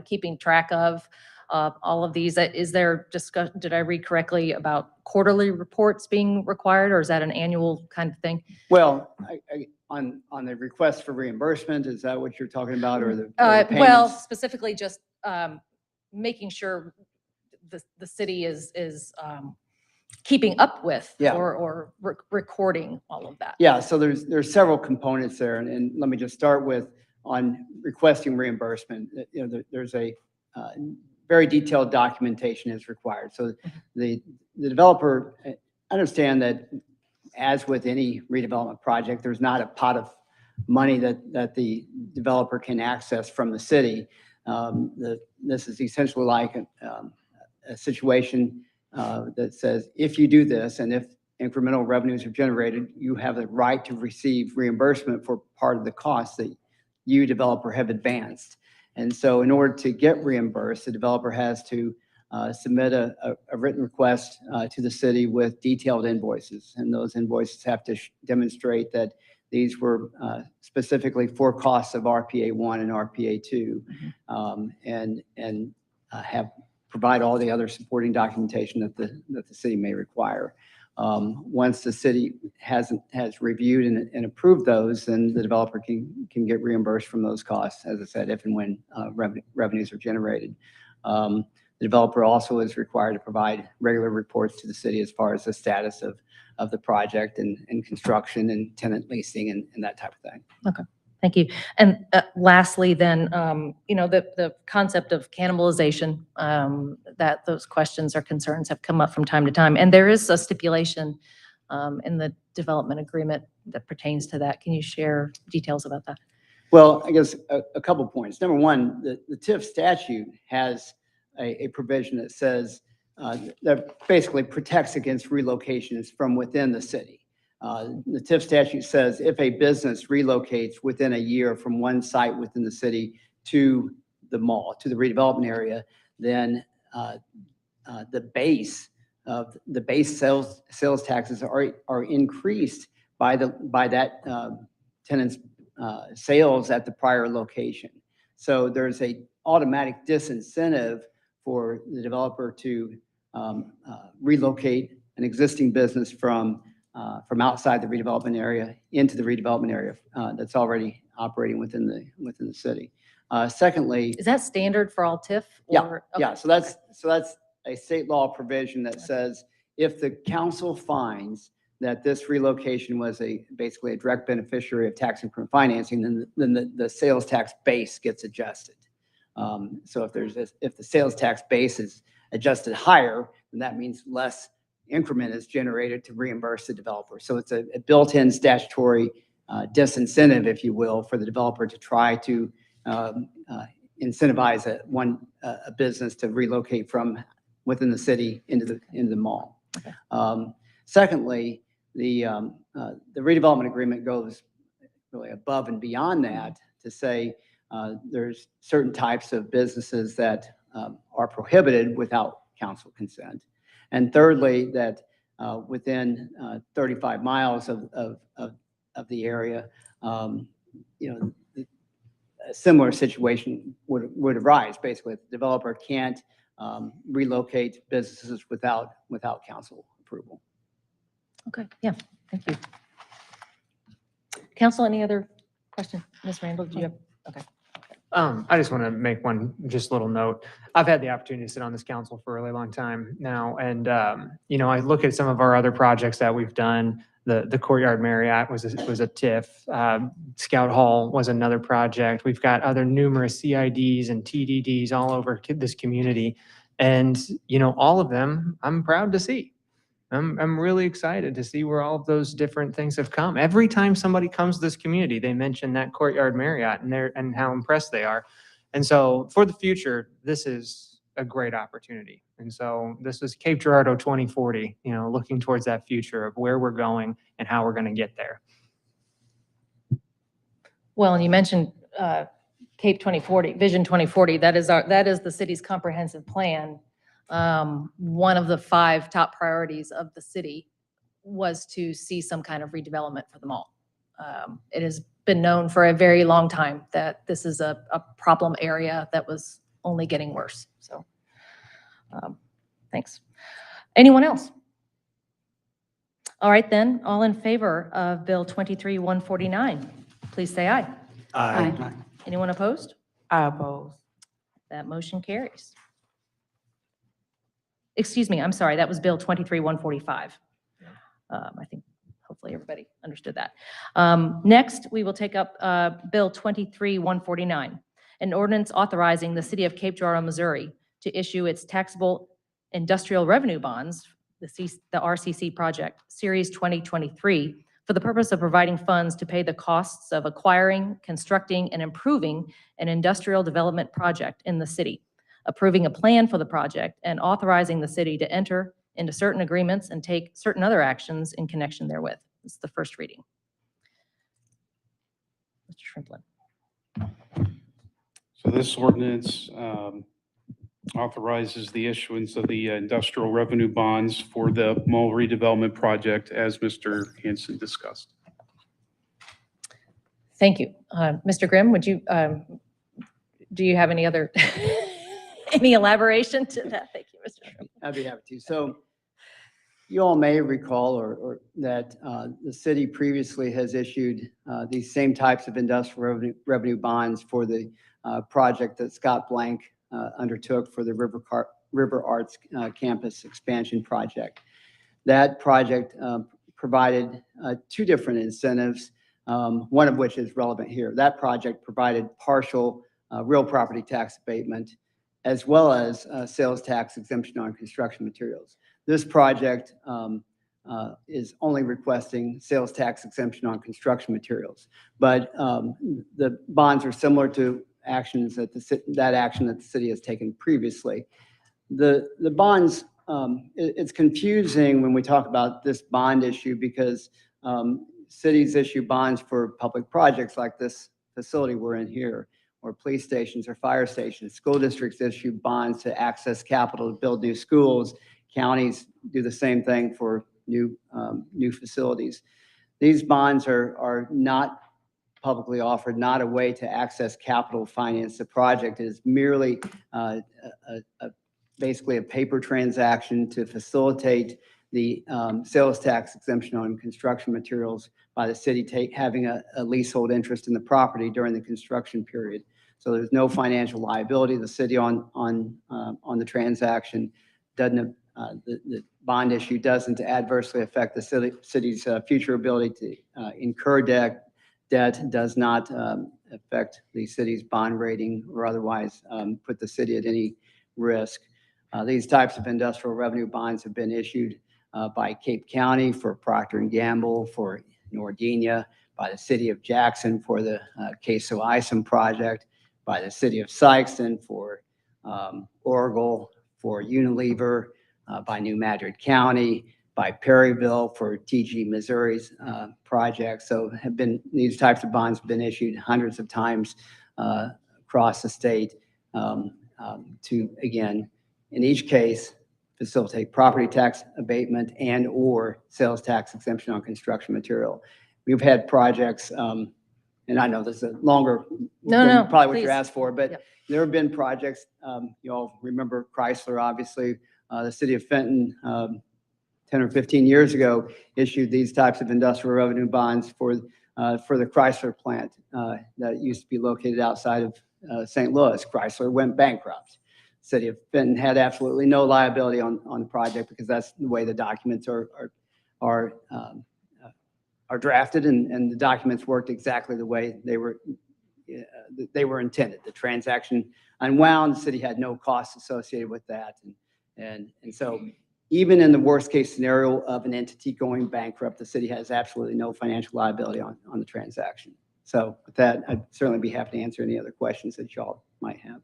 keeping track of all of these. Is there discussion, did I read correctly about quarterly reports being required, or is that an annual kind of thing? Well, on the request for reimbursement, is that what you're talking about, or the Well, payments? specifically just making sure the city is keeping up with or recording all of that. Yeah, so there's several components there, and let me just start with on requesting reimbursement. You know, there's a very detailed documentation is required. So the developer, understand that as with any redevelopment project, there's not a pot of money that the developer can access from the city. This is essentially like a situation that says, if you do this and if incremental revenues are generated, you have the right to receive reimbursement for part of the costs that you, developer, have advanced. And so in order to get reimbursed, the developer has to submit a written request to the city with detailed invoices. And those invoices have to demonstrate that these were specifically for costs of RPA 1 and RPA 2, and provide all the other supporting documentation that the city may require. Once the city has reviewed and approved those, then the developer can get reimbursed from those costs, as I said, if and when revenues are generated. The developer also is required to provide regular reports to the city as far as the status of the project and construction and tenant leasing and that type of thing. Okay, thank you. And lastly, then, the concept of cannibalization, that those questions or concerns have come up from time to time. And there is a stipulation in the development agreement that pertains to that. Can you share details about that? Well, I guess a couple points. Number one, the TIF statute has a provision that says that basically protects against relocations from within the city. The TIF statute says if a business relocates within a year from one site within the city to the mall, to the redevelopment area, then the base sales taxes are increased by that tenant's sales at the prior location. So there's a automatic disincentive for the developer to relocate an existing business from outside the redevelopment area into the redevelopment area that's already operating within the city. Secondly, Is that standard for all TIF? yeah, or- yeah, okay, so that's a state law provision that says if the council finds that this relocation was basically a direct beneficiary of tax increment financing, then the sales tax base gets adjusted. So if the sales tax base is adjusted higher, then that means less increment is generated to reimburse the developer. So it's a built-in statutory disincentive, if you will, for the developer to try to incentivize a business to relocate from within the city into the mall. Secondly, the redevelopment agreement goes really above and beyond that to say there's certain types of businesses that are prohibited without council consent. And thirdly, that within 35 miles of the area, a similar situation would arise. Basically, the developer can't relocate businesses without council approval. Okay, yeah, thank you. Council, any other question? Ms. Randle, do you have? Okay. I just want to make one just little note. I've had the opportunity to sit on this council for a really long time now. And, I look at some of our other projects that we've done. The Courtyard Marriott was a TIF. Scout Hall was another project. We've got other numerous CIDs and TDDs all over this community. And, all of them, I'm proud to see. I'm really excited to see where all of those different things have come. Every time somebody comes to this community, they mention that Courtyard Marriott and how impressed they are. And so for the future, this is a great opportunity. And so this is Cape Girardeau 2040, looking towards that future of where we're going and how we're going to get there. Well, and you mentioned Cape 2040, Vision 2040. That is the city's comprehensive plan. One of the 5 top priorities of the city was to see some kind of redevelopment for the mall. It has been known for a very long time that this is a problem area that was only getting worse. So, thanks. Anyone else? All right, then, all in favor of Bill 23-149, please say aye. Aye. Anyone opposed? I oppose. That motion carries. Excuse me, I'm sorry, that was Bill 23-145. I think hopefully everybody understood that. Next, we will take up Bill 23-149, an ordinance authorizing the City of Cape Girardeau, Missouri to issue its taxable industrial revenue bonds, the RCC project, Series 2023, for the purpose of providing funds to pay the costs of acquiring, constructing, and improving an industrial development project in the city, approving a plan for the project, and authorizing the city to enter into certain agreements and take certain other actions in connection therewith. This is the first reading. Mr. Shrimplin. So this ordinance authorizes the issuance of the industrial revenue bonds for the mall redevelopment project, as Mr. Hanson discussed. Thank you. Mr. Grimm, do you have any other, any elaboration to that? Thank you, Mr. Shrimplin. I'd be happy to. So you all may recall or that the city previously has issued these same types of industrial revenue bonds for the project that Scott Blank undertook for the River Arts Campus Expansion Project. That project provided 2 different incentives, one of which is relevant here. That project provided partial real property tax abatement, as well as sales tax exemption on construction materials. This project is only requesting sales tax exemption on construction materials, but the bonds are similar to actions that action that the city has taken previously. The bonds, it's confusing when we talk about this bond issue because cities issue bonds for public projects like this facility we're in here, or police stations or fire stations. School districts issue bonds to access capital to build new schools. Counties do the same thing for new facilities. These bonds are not publicly offered, not a way to access capital finance the project. It is merely a basically a paper transaction to facilitate the sales tax exemption on construction materials by the city having a leasehold interest in the property during the construction period. So there's no financial liability. The city on the transaction doesn't, the bond issue doesn't adversely affect the city's future ability to incur debt, does not affect the city's bond rating or otherwise put the city at any risk. These types of industrial revenue bonds have been issued by Cape County for Procter & Gamble, for Nordina, by the city of Jackson for the Queso Isom project, by the city of Sikeston for Oracle, for Unilever, by New Madrid County, by Perryville for TG Missouri's project. So these types of bonds have been issued hundreds of times across the state to, again, in each case, facilitate property tax abatement and or sales tax exemption on construction material. We've had projects, and I know this is a longer than probably what you asked for, but there have been projects, you all remember Chrysler, obviously, the city of Fenton, 10 or 15 years ago, issued these types of industrial revenue bonds for the Chrysler plant that used to be located outside of St. Louis. Chrysler went bankrupt. City of Fenton had absolutely no liability on the project because that's the way the documents are drafted, and the documents worked exactly the way they were intended. The transaction unwound. The city had no costs associated with that, and so even in the worst case scenario of an entity going bankrupt, the city has absolutely no financial liability on the transaction. So with that, I'd certainly be happy to answer any other questions that y'all might have.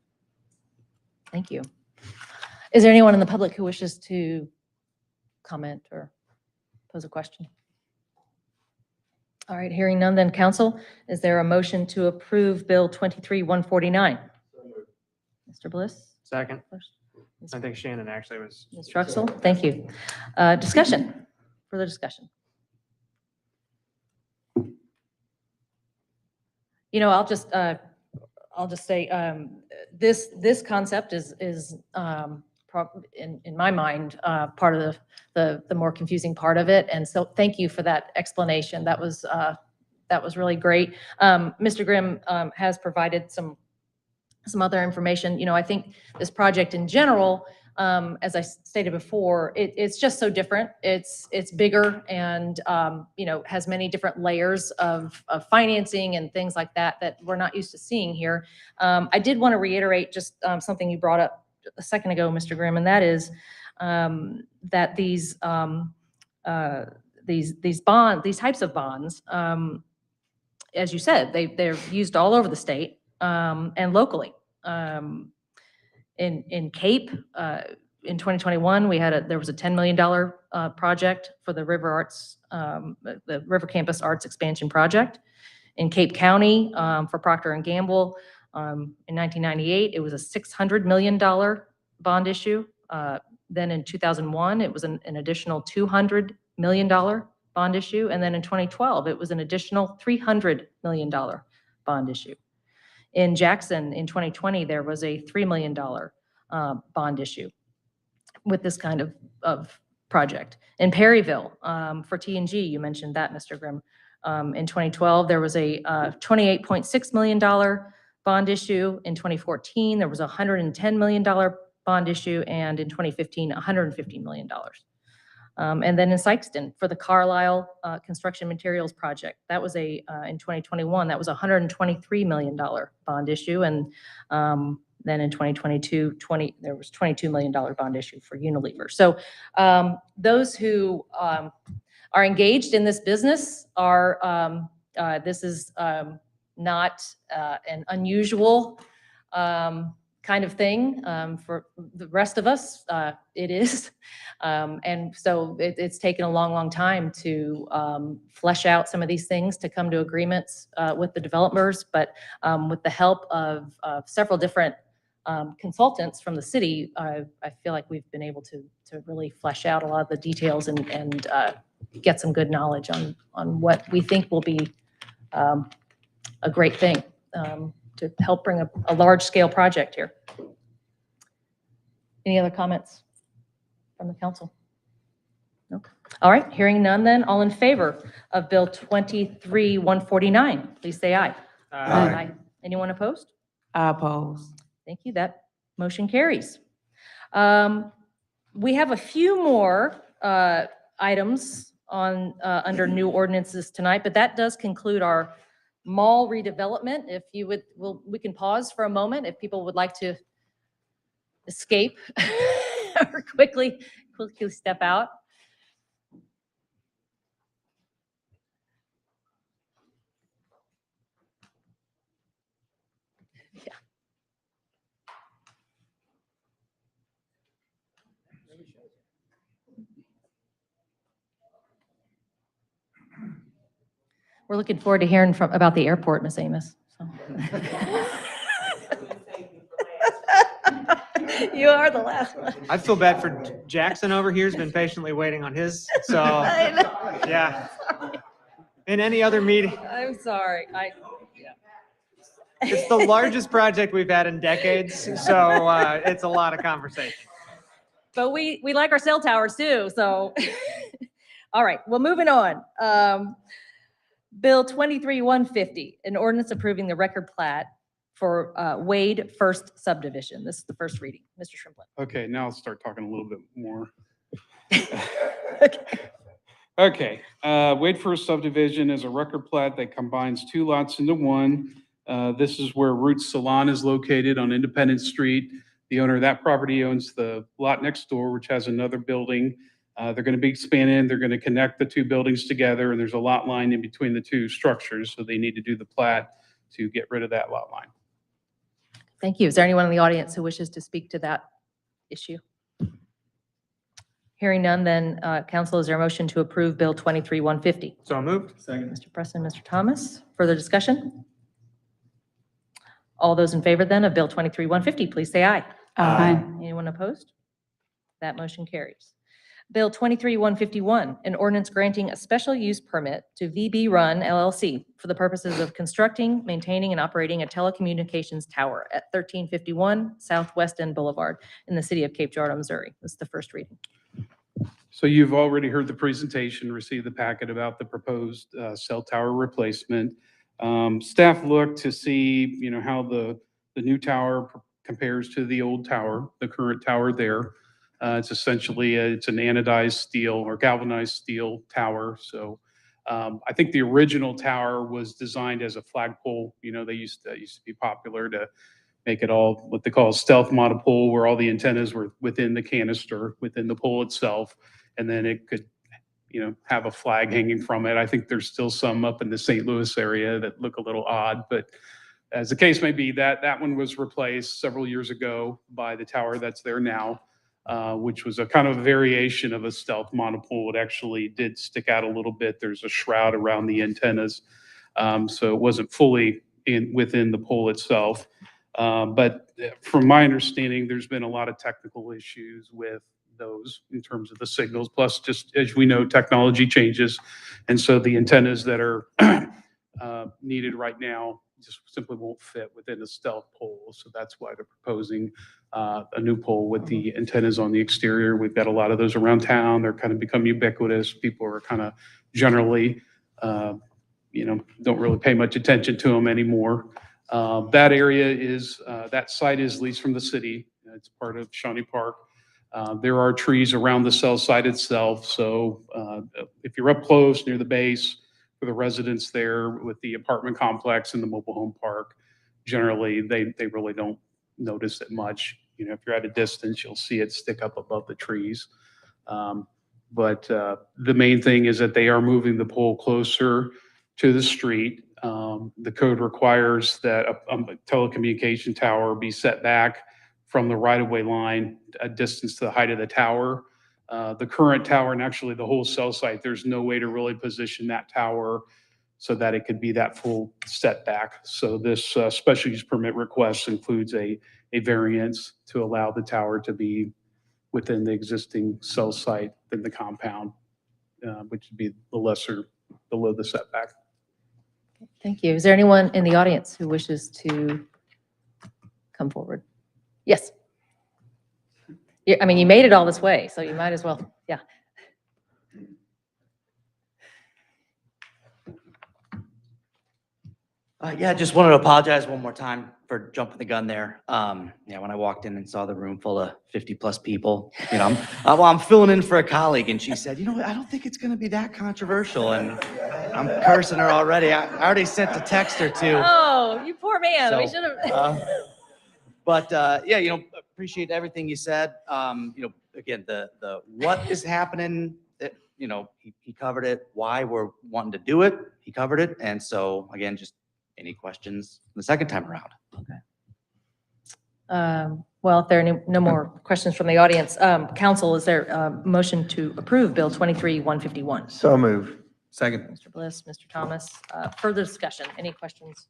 Thank you. Is there anyone in the public who wishes to comment or pose a question? All right, hearing none, then council, is there a motion to approve Bill 23-149? Mr. Bliss? Second. I think Shannon actually was. Ms. Truxel, thank you. Discussion, further discussion. You know, I'll just say this concept is in my mind part of the more confusing part of it, and so thank you for that explanation. That was really great. Mr. Grimm has provided some other information. You know, I think this project in general, as I stated before, it's just so different. It's bigger and, you know, has many different layers of financing and things like that we're not used to seeing here. I did want to reiterate just something you brought up a second ago, Mr. Grimm, and that is that these types of bonds, as you said, they're used all over the state and locally. In Cape, in 2021, there was a $10 million project for the River Campus Arts Expansion Project. In Cape County, for Procter & Gamble, in 1998, it was a $600 million bond issue. Then in 2001, it was an additional $200 million bond issue. And then in 2012, it was an additional $300 million bond issue. In Jackson, in 2020, there was a $3 million bond issue with this kind of project. In Perryville, for T&G, you mentioned that, Mr. Grimm. In 2012, there was a $28.6 million bond issue. In 2014, there was a $110 million bond issue, and in 2015, $150 million. And then in Sikeston, for the Carlisle Construction Materials Project, that was in 2021, that was a $123 million bond issue. And then in 2022, there was $22 million bond issue for Unilever. So those who are engaged in this business this is not an unusual kind of thing. For the rest of us, it is. And so it's taken a long, long time to flesh out some of these things, to come to agreements with the developers. But with the help of several different consultants from the city, I feel like we've been able to really flesh out a lot of the details and get some good knowledge on what we think will be a great thing to help bring a large-scale project here. Any other comments from the council? No? All right, hearing none then, all in favor of Bill 23-149, please say aye. Aye. Anyone opposed? I oppose. Thank you, that motion carries. We have a few more items on, under new ordinances tonight, but that does conclude our mall redevelopment. If you would, we can pause for a moment if people would like to escape or quickly step out. Yeah. We're looking forward to hearing about the airport, Miss Amos. So. You are the last one. I feel bad for Jackson over here. He's been patiently waiting on his, so, I know. yeah. In any other meeting, I'm sorry. it's the largest project we've had in decades, so it's a lot of conversation. But we like our cell towers too, so. All right, well, moving on. Bill 23-150, an ordinance approving the record plat for Wade First Subdivision. This is the first reading. Mr. Shrimplin. Okay, now I'll start talking a little bit more. Okay. Okay, Wade First subdivision is a record plat that combines two lots into one. This is where Roots Salon is located on Independence Street. The owner of that property owns the lot next door, which has another building. They're going to be expanding. They're going to connect the two buildings together, and there's a lot line in between the two structures, so they need to do the plat to get rid of that lot line. Thank you. Is there anyone in the audience who wishes to speak to that issue? Hearing none, then, council, is there a motion to approve Bill 23-150? So moved. Mr. Presson, Mr. Thomas, further discussion? All those in favor then of Bill 23-150, please say aye. Aye. Anyone opposed? That motion carries. Bill 23-151, an ordinance granting a special use permit to VB Run LLC for the purposes of constructing, maintaining, and operating a telecommunications tower at 1351 Southwest End Boulevard in the city of Cape Girardeau, Missouri. This is the first reading. So you've already heard the presentation, received the packet about the proposed cell tower replacement. Staff looked to see, how the new tower compares to the old tower, the current tower there. It's essentially, it's an anodized steel or galvanized steel tower. So I think the original tower was designed as a flagpole. They used to be popular to make it all what they call a stealth monopole, where all the antennas were within the canister, within the pole itself. And then it could, have a flag hanging from it. I think there's still some up in the St. Louis area that look a little odd, but as the case may be, that one was replaced several years ago by the tower that's there now. Which was a kind of variation of a stealth monopole. It actually did stick out a little bit. There's a shroud around the antennas. So it wasn't fully within the pole itself. But from my understanding, there's been a lot of technical issues with those in terms of the signals. Plus, just as we know, technology changes. And so the antennas that are needed right now just simply won't fit within a stealth pole. So that's why they're proposing a new pole with the antennas on the exterior. We've got a lot of those around town. They're kind of become ubiquitous. People are kind of generally, don't really pay much attention to them anymore. That area is, that site is leased from the city. It's part of Shawnee Park. There are trees around the cell site itself. So if you're up close near the base, for the residents there with the apartment complex and the mobile home park, generally they really don't notice it much. If you're at a distance, you'll see it stick up above the trees. But the main thing is that they are moving the pole closer to the street. The code requires that a telecommunication tower be set back from the right-of-way line a distance to the height of the tower. The current tower and actually the whole cell site, there's no way to really position that tower so that it could be that full setback. So this special use permit request includes a variance to allow the tower to be within the existing cell site in the compound, which would be the lesser below the setback. Thank you. Is there anyone in the audience who wishes to come forward? Yes. Yeah, I mean, you made it all this way, so you might as well, yeah. Yeah, just wanted to apologize one more time for jumping the gun there. Yeah, when I walked in and saw the room full of 50-plus people, I'm filling in for a colleague, and she said, I don't think it's gonna be that controversial, and I'm cursing her already. I already sent a text or two. Oh, you poor man, we So, should have. But yeah, appreciate everything you said. Again, the what is happening, he covered it. Why we're wanting to do it, he covered it. And so again, just any questions the second time around? Well, if there are no more questions from the audience, council, is there a motion to approve Bill 23-151? So move. Second. Mr. Bliss, Mr. Thomas, further discussion, any questions?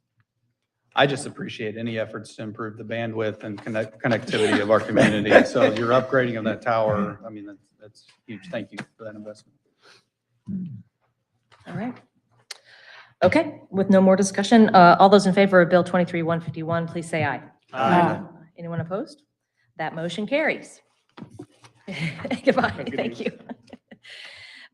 I just appreciate any efforts to improve the bandwidth and connectivity of our community. So your upgrading of that tower, I mean, that's huge. Thank you for that investment. All right. Okay, with no more discussion, all those in favor of Bill 23-151, please say aye. Aye. Anyone opposed? That motion carries. Goodbye, thank you.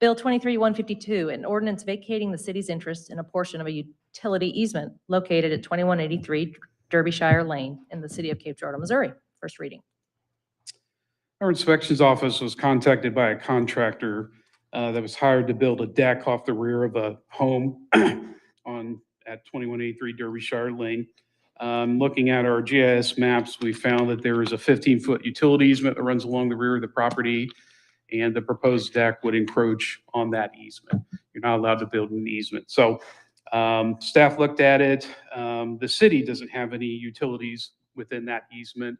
Bill 23-152, an ordinance vacating the city's interest in a portion of a utility easement located at 2183 Derbyshire Lane in the city of Cape Girardeau, Missouri. First reading. Our inspections office was contacted by a contractor that was hired to build a deck off the rear of a home at 2183 Derbyshire Lane. Looking at our GIS maps, we found that there is a 15-foot utility easement that runs along the rear of the property, and the proposed deck would encroach on that easement. You're not allowed to build an easement. So staff looked at it. The city doesn't have any utilities within that easement.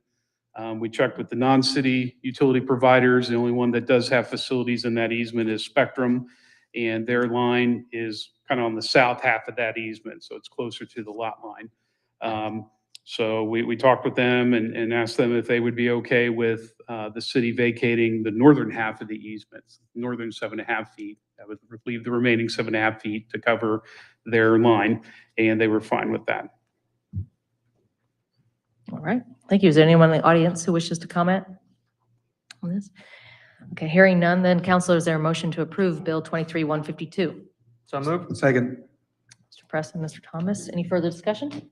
We checked with the non-city utility providers. The only one that does have facilities in that easement is Spectrum, and their line is kind of on the south half of that easement, so it's closer to the lot line. So we talked with them and asked them if they would be okay with the city vacating the northern half of the easement, northern 7.5 feet. That would leave the remaining 7.5 feet to cover their line, and they were fine with that. All right, thank you. Is there anyone in the audience who wishes to comment on this? Okay, hearing none, then council, is there a motion to approve Bill 23-152? So moved. Second. Mr. Presson, Mr. Thomas, any further discussion?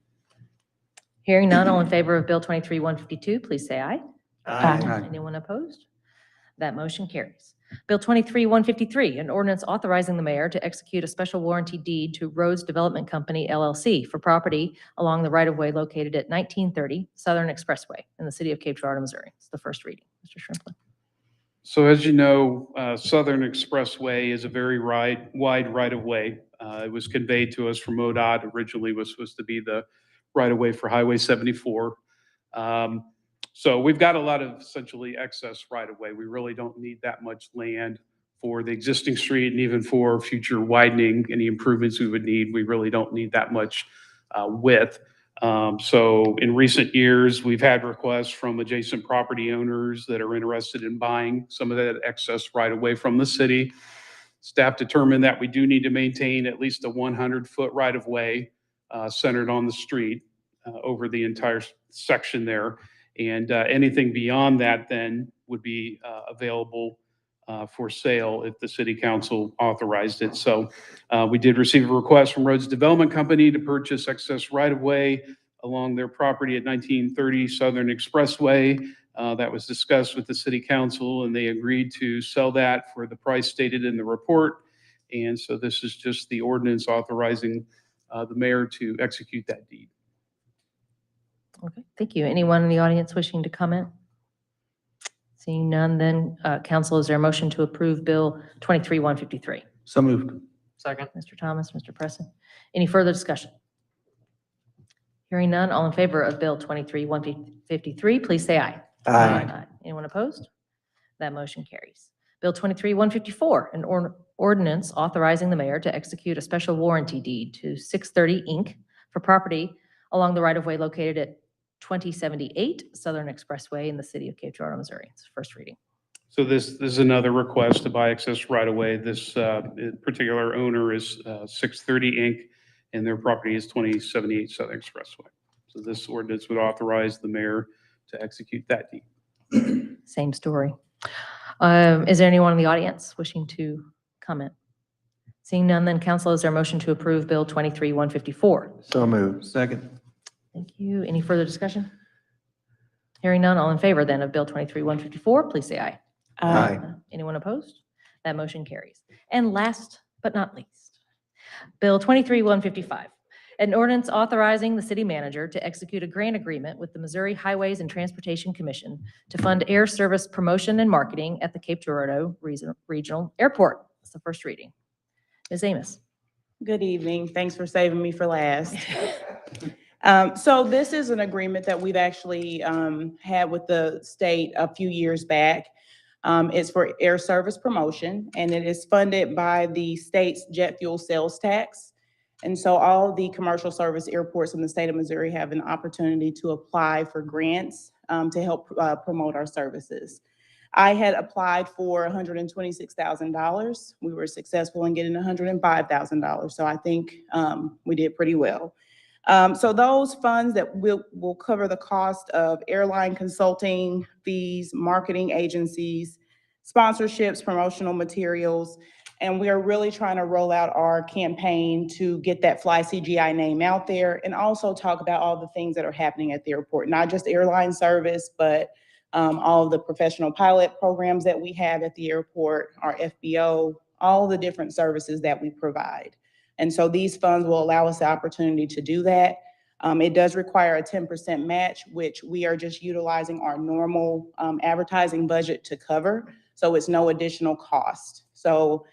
Hearing none, all in favor of Bill 23-152, please say aye. Aye. Anyone opposed? That motion carries. Bill 23-153, an ordinance authorizing the mayor to execute a special warranty deed to Roads Development Company LLC for property along the right-of-way located at 1930 Southern Expressway in the city of Cape Girardeau, Missouri. It's the first reading. Mr. Shrimpler. So as you know, Southern Expressway is a very wide right-of-way. It was conveyed to us from ODOT. Originally was supposed to be the right-of-way for Highway 74. So we've got a lot of essentially excess right-of-way. We really don't need that much land for the existing street, and even for future widening, any improvements we would need, we really don't need that much width. So in recent years, we've had requests from adjacent property owners that are interested in buying some of that excess right-of-way from the city. Staff determined that we do need to maintain at least a 100-foot right-of-way centered on the street over the entire section there. And anything beyond that then would be available for sale if the city council authorized it. So we did receive a request from Roads Development Company to purchase excess right-of-way along their property at 1930 Southern Expressway. That was discussed with the city council, and they agreed to sell that for the price stated in the report. And so this is just the ordinance authorizing the mayor to execute that deed. Okay, thank you. Anyone in the audience wishing to comment? Seeing none, then council, is there a motion to approve Bill 23-153? So moved. Second. Mr. Thomas, Mr. Presson. Any further discussion? Hearing none, all in favor of Bill 23-153, please say aye. Aye. Anyone opposed? That motion carries. Bill 23-154, an ordinance authorizing the mayor to execute a special warranty deed to 630 Inc. for property along the right-of-way located at 2078 Southern Expressway in the city of Cape Girardeau, Missouri. It's first reading. So this is another request to buy excess right-of-way. This particular owner is 630 Inc., and their property is 2078 Southern Expressway. So this ordinance would authorize the mayor to execute that deed. Same story. Is there anyone in the audience wishing to comment? Seeing none, then council, is there a motion to approve Bill 23-154? So moved. Second. Thank you. Any further discussion? Hearing none, all in favor then of Bill 23-154, please say aye. Aye. Anyone opposed? That motion carries. And last but not least, Bill 23-155, an ordinance authorizing the city manager to execute a grant agreement with the Missouri Highways and Transportation Commission to fund air service promotion and marketing at the Cape Girardeau Regional Airport. It's the first reading. Ms. Amos. Good evening. Thanks for saving me for last. So this is an agreement that we've actually had with the state a few years back. It's for air service promotion, and it is funded by the state's jet fuel sales tax. And so all the commercial service airports in the state of Missouri have an opportunity to apply for grants to help promote our services. I had applied for $126,000. We were successful in getting $105,000. So I think we did pretty well. So those funds that will cover the cost of airline consulting fees, marketing agencies, sponsorships, promotional materials. And we are really trying to roll out our campaign to get that Fly CGI name out there and also talk about all the things that are happening at the airport, not just airline service, but all of the professional pilot programs that we have at the airport, our FBO, all the different services that we provide. And so these funds will allow us the opportunity to do that. It does require a 10% match, which we are just utilizing our normal advertising budget to cover. So it's no additional cost. So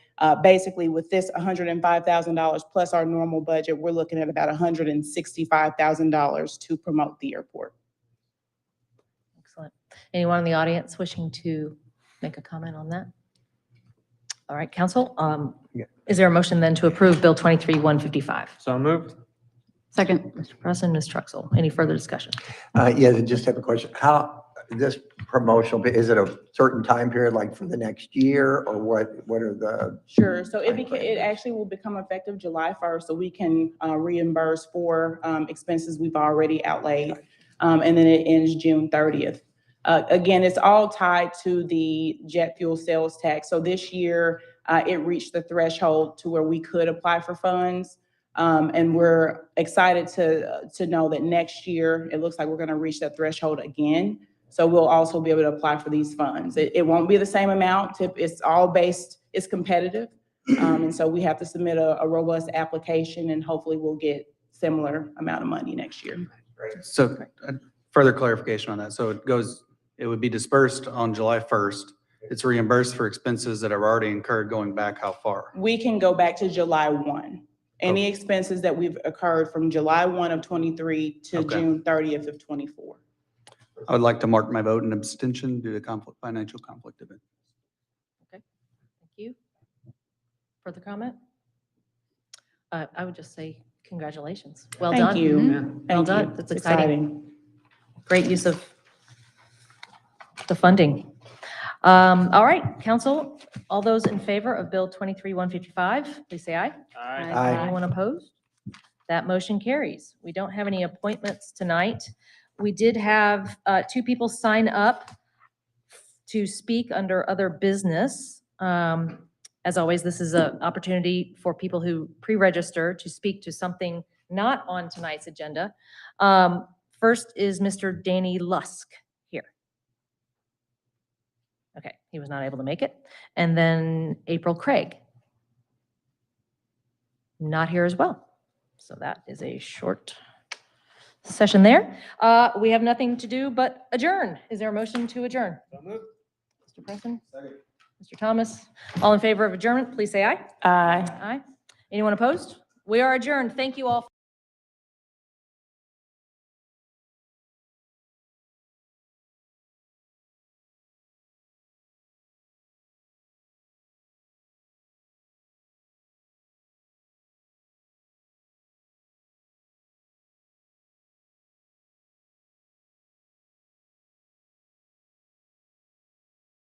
basically with this $105,000 plus our normal budget, we're looking at about $165,000 to promote the airport. Excellent. Anyone in the audience wishing to make a comment on that? All right, council, is there a motion then to approve Bill 23-155? So moved. Second. Mr. Presson, Ms. Truxel, any further discussion? Yeah, I just have a question. How, this promotional, is it a certain time period, like for the next year, or what are the? Sure. So it actually will become effective July 1st, so we can reimburse for expenses we've already outlaid. And then it ends June 30th. Again, it's all tied to the jet fuel sales tax. So this year, it reached the threshold to where we could apply for funds. And we're excited to know that next year, it looks like we're going to reach that threshold again. So we'll also be able to apply for these funds. It won't be the same amount. It's all based, it's competitive. And so we have to submit a robust application, and hopefully we'll get similar amount of money next year. So further clarification on that. So it would be dispersed on July 1st. It's reimbursed for expenses that are already incurred going back how far? We can go back to July 1. Any expenses that we've occurred from July 1 of 23 to June 30th of 24. I would like to mark my vote in abstention due to financial conflict of interest. Okay, thank you. Further comment? I would just say congratulations. Well done. Thank you. Well Thank done. you. That's exciting. Great use of the funding. All right, council, all those in favor of Bill 23-155, please say aye. Aye. Anyone opposed? That motion carries. We don't have any appointments tonight. We did have 2 people sign up to speak under other business. As always, this is an opportunity for people who pre-register to speak to something not on tonight's agenda. First is Mr. Danny Lusk here. Okay, he was not able to make it. And then April Craig. Not here as well. So that is a short session there. We have nothing to do but adjourn. Is there a motion to adjourn? Mr. Presson? Mr. Thomas? All in favor of adjournment, please say aye. Aye. Aye. Anyone opposed? We are adjourned. Thank you all.